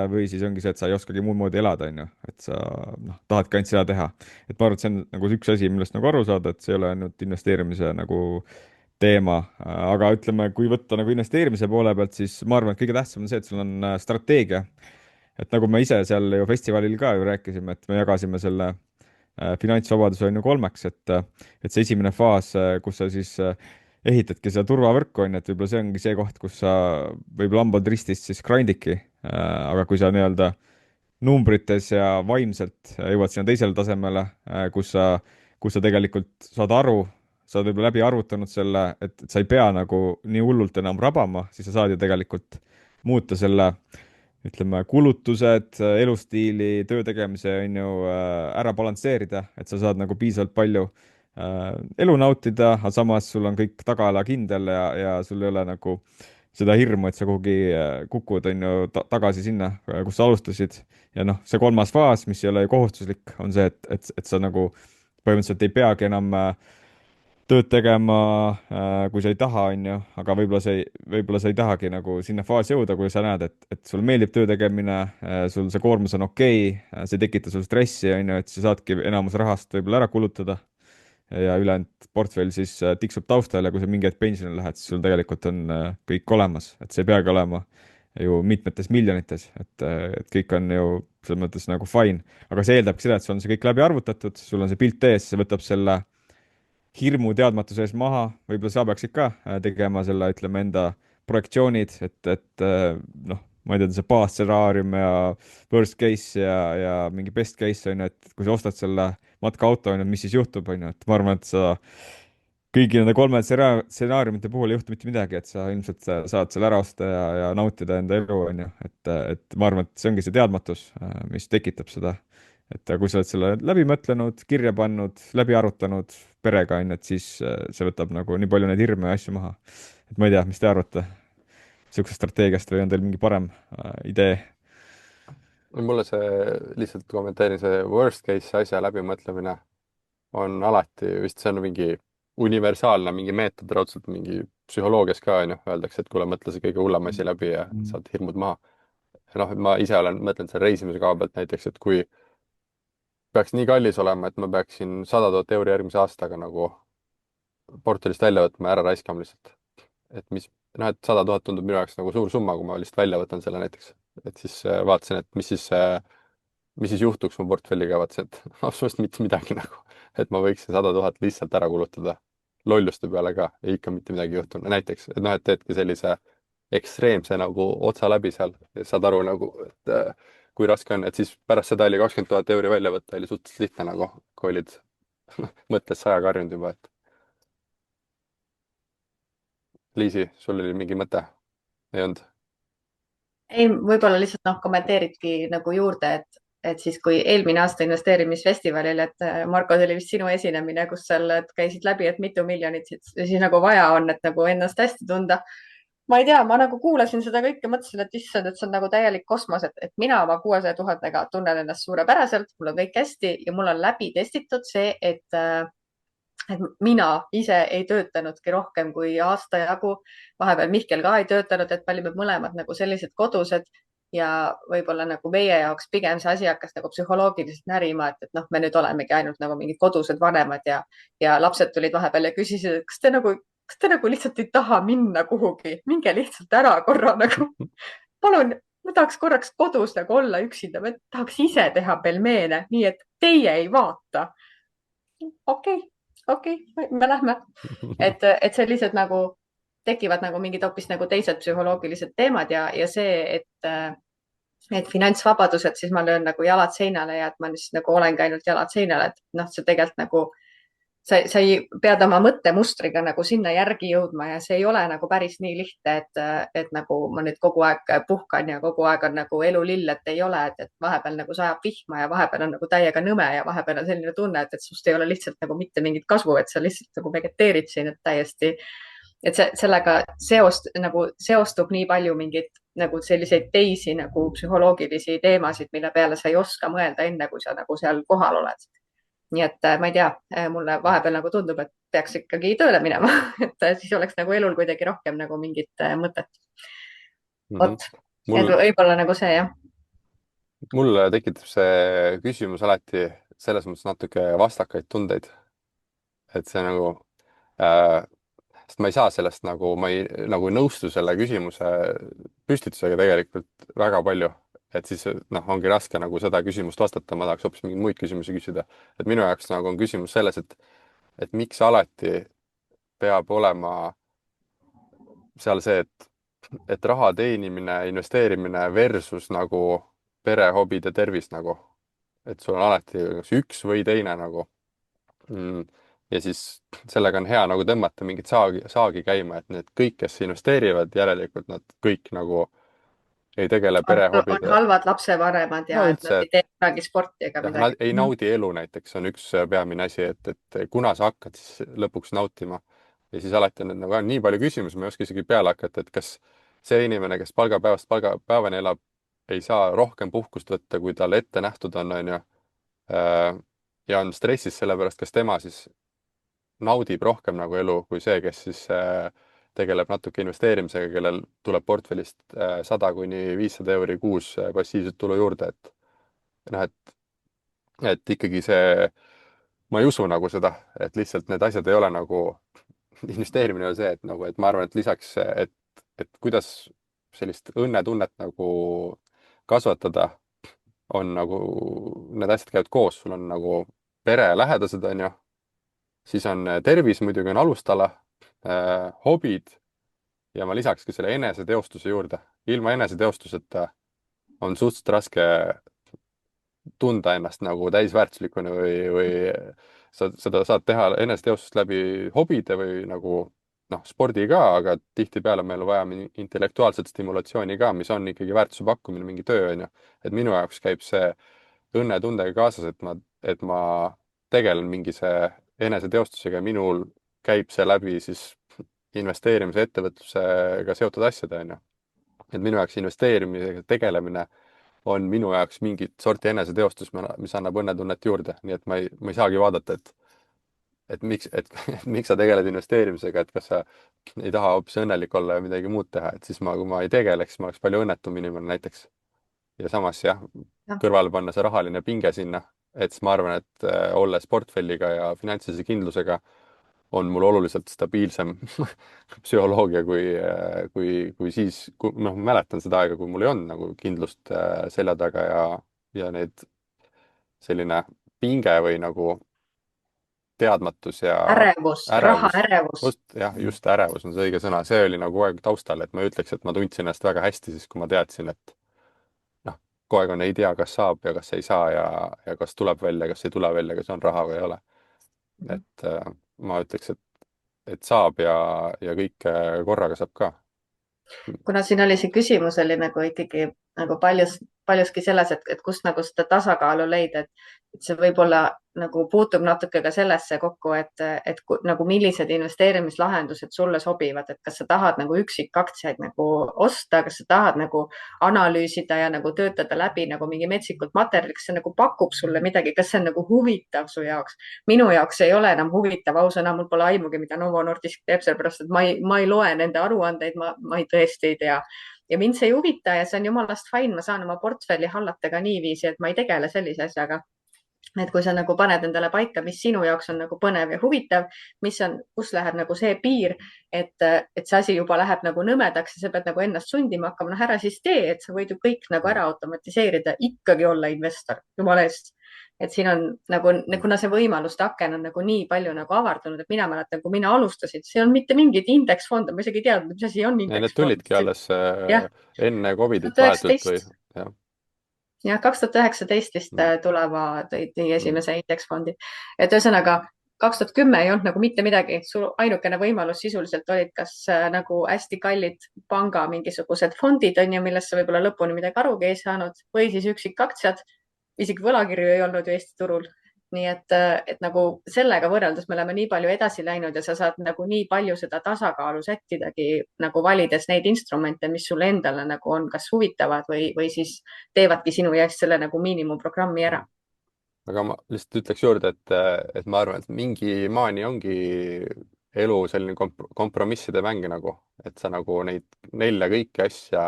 või siis ongi see, et sa ei oskagi muud moodi elada, on ju, et sa noh, tahadki ainult seda teha. et ma arvan, et see on nagu üks asi, millest nagu aru saada, et see ei ole ainult investeerimise nagu teema, aga ütleme, kui võtta nagu investeerimise poole pealt, siis ma arvan, et kõige tähtsam on see, et sul on strateegia. et nagu me ise seal ju festivalil ka ju rääkisime, et me jagasime selle finantsvabaduse on ju kolmeks, et see esimene faas, kus sa siis ehitadki seda turvavõrku, on ju, et võib-olla see ongi see koht, kus sa võib-olla hambad ristis siis grind'idki, aga kui sa nii-öelda numbrites ja vaimselt jõuad sinna teisele tasemele, kus sa tegelikult saad aru, sa oled võib-olla läbi arvutanud selle, et sa ei pea nagu nii hullult enam rabama, siis sa saad ju tegelikult muuta selle, ütleme, kulutused, elustiili, töö tegemise, on ju, ära balansseerida, et sa saad nagu piisavalt palju elu nautida, aga samas sul on kõik tagaala kindel ja sul ei ole nagu seda hirmu, et sa kuhugi kukud, on ju, tagasi sinna, kus sa alustasid. ja noh, see kolmas faas, mis ei ole ju kohustuslik, on see, et sa nagu põhimõtteliselt ei peagi enam tööd tegema, kui sa ei taha, on ju, aga võib-olla sa ei tahagi nagu sinna faasi jõuda, kui sa näed, et sulle meeldib töö tegemine, sul see koormus on okei, see ei tekita sul stressi, on ju, et sa saadki enamus rahast võib-olla ära kulutada ja ülejäänud portfell siis tiksub taustal ja kui sa mingi hetk pensionile lähed, siis sul tegelikult on kõik olemas, et see ei peagi olema ju mitmetes miljonites, et kõik on ju selles mõttes nagu fine, aga see eeldabki seda, et sul on see kõik läbi arvutatud, sul on see pilt ees, see võtab selle hirmu teadmatuse ees maha, võib-olla sa peaksid ka tegema selle, ütleme, enda projektsioonid, et noh, ma ei tea, see baasstsenaarium ja worst case ja mingi best case on ju, et kui sa ostad selle matkaauto on ju, mis siis juhtub, on ju, et ma arvan, et sa kõigi nende kolme stsenaariumite puhul ei juhtu mitte midagi, et sa ilmselt saad selle ära osta ja nautida enda elu, on ju, et ma arvan, et see ongi see teadmatus, mis tekitab seda. et kui sa oled selle läbi mõtlenud, kirja pannud, läbi arutanud perega, on ju, et siis see võtab nagu nii palju neid hirme ja asju maha. et ma ei tea, mis te arvate niisugusest strateegiast või on teil mingi parem idee? mulle see, lihtsalt kommenteerin, see worst case asja läbimõtlemine on alati vist, see on mingi universaalne mingi meetod, raudselt mingi psühholoogias ka on ju, öeldakse, et kuule, mõtle see kõige hullem asi läbi ja saad hirmud maha. noh, et ma ise olen mõtelnud selle reisimise koha pealt näiteks, et kui peaks nii kallis olema, et ma peaksin 100 000 euri järgmise aastaga nagu portfellist välja võtma ja ära raiskama lihtsalt. et mis, noh, et 100 000 tundub minu jaoks nagu suur summa, kui ma lihtsalt välja võtan selle näiteks. et siis vaatasin, et mis siis juhtuks mu portfelliga, vaatasin, et absoluutselt mitte midagi nagu. et ma võiksin 100 000 lihtsalt ära kulutada lolluste peale ka ja ikka mitte midagi ei juhtu. näiteks, et noh, et teedki sellise ekstreemse nagu otsa läbi seal ja saad aru nagu, et kui raske on, et siis pärast seda oli 20 000 euri välja võtta, oli suhteliselt lihtne nagu, kui olid mõttes 100 karjunud juba, et. Liisi, sul oli mingi mõte? Ei olnud? ei, võib-olla lihtsalt noh, kommenteeridki nagu juurde, et siis kui eelmine aasta investeerimisfestivalil, et Marko, see oli vist sinu esinemine, kus seal käisid läbi, et mitu miljonit siis nagu vaja on, et nagu ennast hästi tunda. ma ei tea, ma nagu kuulasin seda kõike, mõtlesin, et issand, et see on nagu täielik kosmos, et mina oma 600 000-ga tunnen ennast suurepäraselt, mul on kõik hästi ja mul on läbi testitud see, et mina ise ei töötanudki rohkem kui aasta jagu. vahepeal Mihkel ka ei töötanud, et me olime mõlemad nagu sellised kodused ja võib-olla nagu meie jaoks pigem see asi hakkas nagu psühholoogiliselt närima, et noh, me nüüd olemegi ainult nagu mingid kodused vanemad ja lapsed tulid vahepeal ja küsisid, et kas te nagu lihtsalt ei taha minna kuhugi, minge lihtsalt ära korra nagu. palun, ma tahaks korraks kodus nagu olla üksinda, ma tahaks ise teha pelmeene, nii et teie ei vaata. okei, me lähme. et sellised nagu tekivad nagu mingid hoopis nagu teised psühholoogilised teemad ja see, et finantsvabadused, siis ma löön nagu jalad seinale ja et ma siis nagu olengi ainult jalad seinale, et noh, see tegelikult nagu sa pead oma mõttemustriga nagu sinna järgi jõudma ja see ei ole nagu päris nii lihtne, et nagu ma nüüd kogu aeg puhkan ja kogu aeg on nagu elu lill, et ei ole, et vahepeal nagu sajab vihma ja vahepeal on nagu täiega nõme ja vahepeal on selline tunne, et sust ei ole lihtsalt nagu mitte mingit kasu, et sa lihtsalt nagu vegeteerid siin, et täiesti, et sellega seostub nii palju mingeid nagu selliseid teisi nagu psühholoogilisi teemasid, mille peale sa ei oska mõelda enne, kui sa nagu seal kohal oled. nii et ma ei tea, mulle vahepeal nagu tundub, et peaks ikkagi tööle minema, et siis oleks nagu elul kuidagi rohkem nagu mingit mõtet. vot, et võib-olla nagu see, jah. Mulle tekitab see küsimus alati selles mõttes natuke vastakaid tundeid. et see nagu, sest ma ei saa sellest nagu, ma ei nagu nõustu selle küsimuse püstitusega tegelikult väga palju. et siis noh, ongi raske nagu seda küsimust vastata, ma tahaks hoopis mingeid muid küsimusi küsida. et minu jaoks nagu on küsimus selles, et miks alati peab olema seal see, et raha teenimine, investeerimine versus nagu pere, hobid ja tervis nagu. et sul on alati üks või teine nagu. ja siis sellega on hea nagu tõmmata mingit saagi käima, et need kõik, kes investeerivad, järelikult nad kõik nagu ei tegele perehobide. on halvad lapsevanemad ja no, üldse, et nad ei tee kunagi sporti ega midagi. Nad ei naudi elu näiteks, on üks peamine asi, et kuna sa hakkad siis lõpuks nautima. ja siis alati on nagu nii palju küsimusi, ma ei oska isegi peale hakata, et kas see inimene, kes palgapäevast palgapäevani elab, ei saa rohkem puhkust võtta, kui talle ette nähtud on ju. ja on stressis sellepärast, kas tema siis naudib rohkem nagu elu kui see, kes siis tegeleb natuke investeerimisega, kellel tuleb portfellist 100 kuni 500 euri kuus passiivset tulu juurde, et noh, et ikkagi see, ma ei usu nagu seda, et lihtsalt need asjad ei ole nagu, investeerimine on see, et nagu, et ma arvan, et lisaks, et kuidas sellist õnnetunnet nagu kasvatada, on nagu, need asjad käivad koos, sul on nagu pere lähedased, on ju, siis on tervis, muidugi on alustala, hobid ja ma lisaks ka selle eneseteostuse juurde. ilma eneseteostuseta on suhteliselt raske tunda ennast nagu täisväärtuslikuna või seda saad teha eneseteostust läbi hobide või nagu noh, spordi ka, aga tihtipeale meil on vaja intellektuaalset stimulatsiooni ka, mis on ikkagi väärtuse pakkumine, mingi töö, on ju. Et minu jaoks käib see õnnetundega kaasas, et ma tegelen mingi see eneseteostusega ja minul käib see läbi siis investeerimise, ettevõtlusega seotud asjade, on ju. Et minu jaoks investeerimisega tegelemine on minu jaoks mingit sorti eneseteostus, mis annab õnnetunnet juurde, nii et ma ei saagi vaadata, miks sa tegeled investeerimisega, et kas sa ei taha hoopis õnnelik olla ja midagi muud teha, et siis kui ma ei tegeleks, ma oleks palju õnnetum inimene näiteks. Ja samas jah, kõrvale panna see rahaline pinge sinna, et siis ma arvan, et olles portfelliga ja finantsilise kindlusega on mul oluliselt stabiilsem psühholoogia kui siis, noh, mäletan seda aega, kui mul ei olnud nagu kindlust selja taga ja neid selline pinge või nagu teadmatus ja Ärevus, rahaärevus. Just ärevus on see õige sõna, see oli nagu kogu aeg taustal, et ma ei ütleks, et ma tundsin ennast väga hästi siis, kui ma teadsin, et noh, kogu aeg on ei tea, kas saab ja kas ei saa ja kas tuleb välja, kas ei tule välja, kas on raha või ei ole. Et ma ütleks, et saab ja kõike korraga saab ka. Kuna siin oli see küsimus oli nagu ikkagi nagu paljuski selles, et kust nagu seda tasakaalu leida, et see võib-olla nagu puutub natuke ka sellesse kokku, et nagu millised investeerimislahendused sulle sobivad, et kas sa tahad nagu üksikaktsiaid nagu osta, kas sa tahad nagu analüüsida ja nagu töötada läbi nagu mingi metsikult materjali, kas see nagu pakub sulle midagi, kas see on nagu huvitav su jaoks? Minu jaoks ei ole enam huvitav, ausõna, mul pole aimugi, mida Novo Nordisk teeb, sellepärast et ma ei loe nende aruandeid, ma tõesti ei tea ja mind see ei huvita ja see on jumalast fine, ma saan oma portfelli hallata ka niiviisi, et ma ei tegele sellise asjaga. Et kui sa nagu paned endale paika, mis sinu jaoks on nagu põnev ja huvitav, kus läheb nagu see piir, et see asi juba läheb nagu nõmedaks ja sa pead nagu ennast sundima hakkama, no ära siis tee, et sa võid ju kõik nagu ära automatiseerida, ikkagi olla investor, jumala eest. Et siin on nagu, kuna see võimaluste aken on nagu nii palju nagu avardunud, et mina mäletan, kui mina alustasin, see on mitte mingid indeksfonde, ma isegi ei teadnud, mis asi on indeksfond. Need tulidki alles enne Covidit vahetult või? Jah, 2019 vist tuleva tõi esimese indeksfondi. Et ühesõnaga 2010 ei olnud nagu mitte midagi. Sul ainukene võimalus sisuliselt olid kas nagu hästi kallid panga mingisugused fondid, on ju, millest sa võib-olla lõpuni midagi arugi ei saanud või siis üksikaktsiad. Isegi võlakirju ei olnud ju Eesti turul. Nii et nagu sellega võrreldes me oleme nii palju edasi läinud ja sa saad nagu nii palju seda tasakaalu sättidagi nagu valides neid instrumente, mis sulle endale nagu on kas huvitavad või siis teevadki sinu jaoks selle nagu miinimumprogrammi ära. Aga ma lihtsalt ütleks juurde, et ma arvan, et mingi maani ongi elu selline kompromisside mäng nagu, et sa nagu neid nelja kõiki asja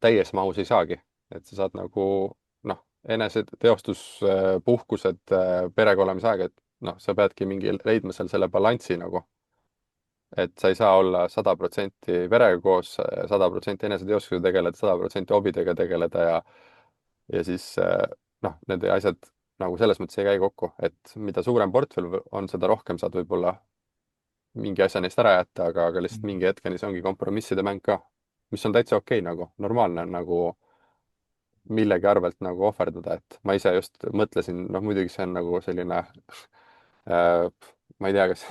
täies mahus ei saagi, et sa saad nagu eneseteostus, puhkused, perega olemise aeg, et noh, sa peadki leidma seal selle balanssi nagu. Et sa ei saa olla 100% perega koos, 100% eneseteostusega tegeleda, 100% hobidega tegeleda ja siis noh, need asjad nagu selles mõttes ei käi kokku, et mida suurem portfell on, seda rohkem saad võib-olla mingi asja neist ära jätta, aga lihtsalt mingi hetkeni see ongi kompromisside mäng ka, mis on täitsa okei nagu, normaalne on nagu millegi arvelt nagu ohverdada, et ma ise just mõtlesin, noh muidugi see on nagu selline ma ei tea, kas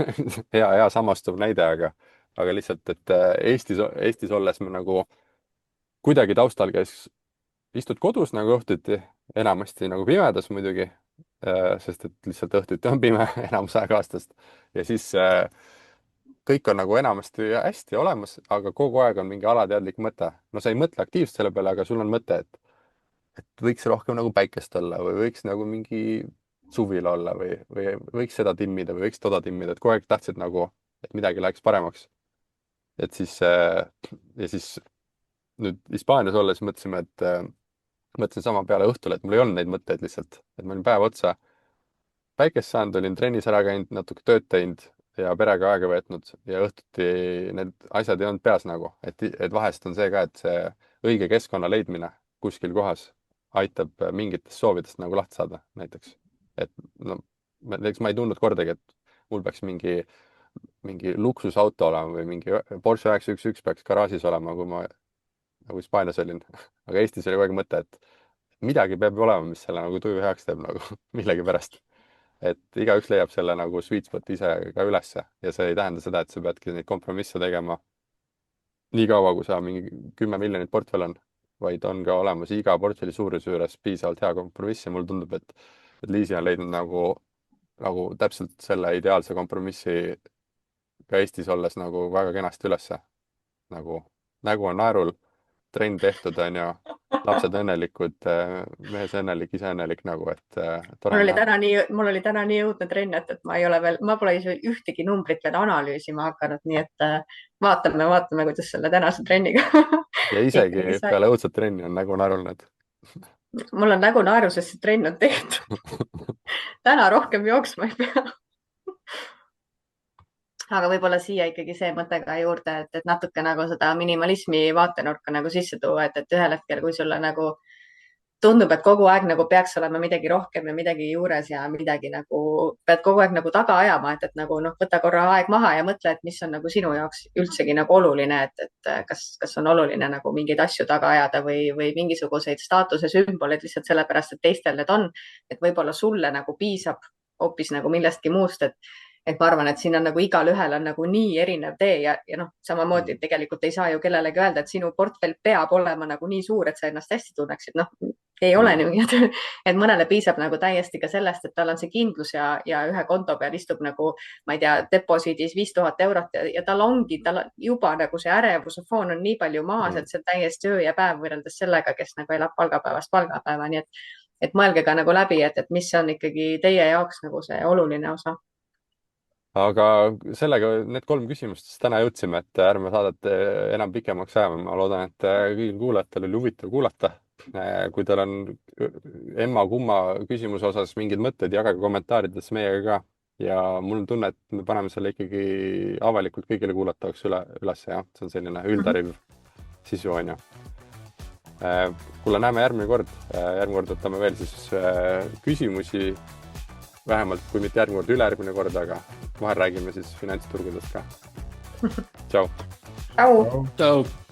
hea samastuv näide, aga lihtsalt, et Eestis olles me nagu kuidagi taustal istud kodus nagu õhtuti, enamasti nagu pimedas muidugi, sest et lihtsalt õhtuti on pime enamus aeg aastast ja siis kõik on nagu enamasti hästi olemas, aga kogu aeg on mingi alateadlik mõte. No sa ei mõtle aktiivselt selle peale, aga sul on mõte, et võiks rohkem nagu päikest olla või võiks nagu mingi suvil olla või võiks seda timmida või võiks toda timmida, et kogu aeg tahtsid nagu, et midagi läheks paremaks. Et siis, ja siis nüüd Hispaanias olles mõtlesime, mõtlesin sama peale õhtul, et mul ei olnud neid mõtteid lihtsalt, et ma olin päev otsa päikest saanud, olin trennis ära käinud, natuke tööd teinud ja perega aega veetnud ja õhtuti need asjad ei olnud peas nagu, et vahest on see ka, et see õige keskkonna leidmine kuskil kohas aitab mingitest soovidest nagu lahti saada näiteks. Et no, näiteks ma ei tundnud kordagi, et mul peaks mingi luksusauto olema või mingi Porsche 911 peaks garaažis olema, kui ma nagu Hispaanias olin. Aga Eestis oli kogu aeg mõte, midagi peab olema, mis selle nagu tuju heaks teeb nagu millegipärast. Et igaüks leiab selle nagu sweet spot ise ka ülesse ja see ei tähenda seda, et sa peadki neid kompromisse tegema nii kaua, kui sa mingi 10 miljonit portfell on, vaid on ka olemas iga portfelli suuruse juures piisavalt hea kompromiss ja mulle tundub, et Liisi on leidnud nagu täpselt selle ideaalse kompromissi ka Eestis olles nagu väga kenasti ülesse. Nagu nägu on naerul, trenn tehtud, on ju, lapsed õnnelikud, mees õnnelik, ise õnnelik nagu, et tore näha. Mul oli täna nii õudne trenn, et ma pole ühtegi numbrit veel analüüsima hakanud, nii et vaatame, kuidas selle tänase trenniga. Ja isegi peale õudset trenni on nägu naerul need. Mul on nägu naeru, sest see trenn on tehtud. Täna rohkem jooksma ei pea. Aga võib-olla siia ikkagi see mõte ka juurde, et natuke nagu seda minimalismi vaatenurka nagu sisse tuua, et ühel hetkel, kui sulle nagu tundub, et kogu aeg nagu peaks olema midagi rohkem ja midagi juures ja midagi nagu pead kogu aeg nagu taga ajama, et nagu võta korra aeg maha ja mõtle, et mis on nagu sinu jaoks üldsegi nagu oluline, et kas on oluline nagu mingeid asju taga ajada või mingisuguseid staatuse sümboleid lihtsalt sellepärast, et teistel need on, et võib-olla sulle nagu piisab hoopis nagu millestki muust, et ma arvan, et siin on nagu igalühel on nagu nii erinev tee ja samamoodi tegelikult ei saa ju kellelegi öelda, et sinu portfell peab olema nagu nii suur, et sa ennast hästi tunneksid. Ei ole nii, et mõnele piisab nagu täiesti ka sellest, et tal on see kindlus ja ühe konto peal istub nagu, ma ei tea, deposiidis 5000 eurot ja tal juba nagu see ärevuse foon on nii palju maas, et see on täiesti öö ja päev võrreldes sellega, kes nagu elab palgapäevast palgapäeva. Nii et mõelge ka nagu läbi, et mis on ikkagi teie jaoks nagu see oluline osa. Aga sellega need 3 küsimust täna jõudsime, et ärme saadet enam pikemaks ajama. Ma loodan, et kõigil kuulajatel oli huvitav kuulata. Kui teil on emma-kumma küsimuse osas mingid mõtted, jagage kommentaarides meiega ka. Ja mul on tunne, et me paneme selle ikkagi avalikult kõigile kuulatavaks üles. Ja? See on selline üldariv sisu, on ju. Kuule, näeme järgmine kord. Järgmine kord võtame veel siis küsimusi. Vähemalt, kui mitte järgmine kord, ülejärgmine kord, aga vahel räägime siis finantsturgudest ka. Tšau! Tšau! Tšau!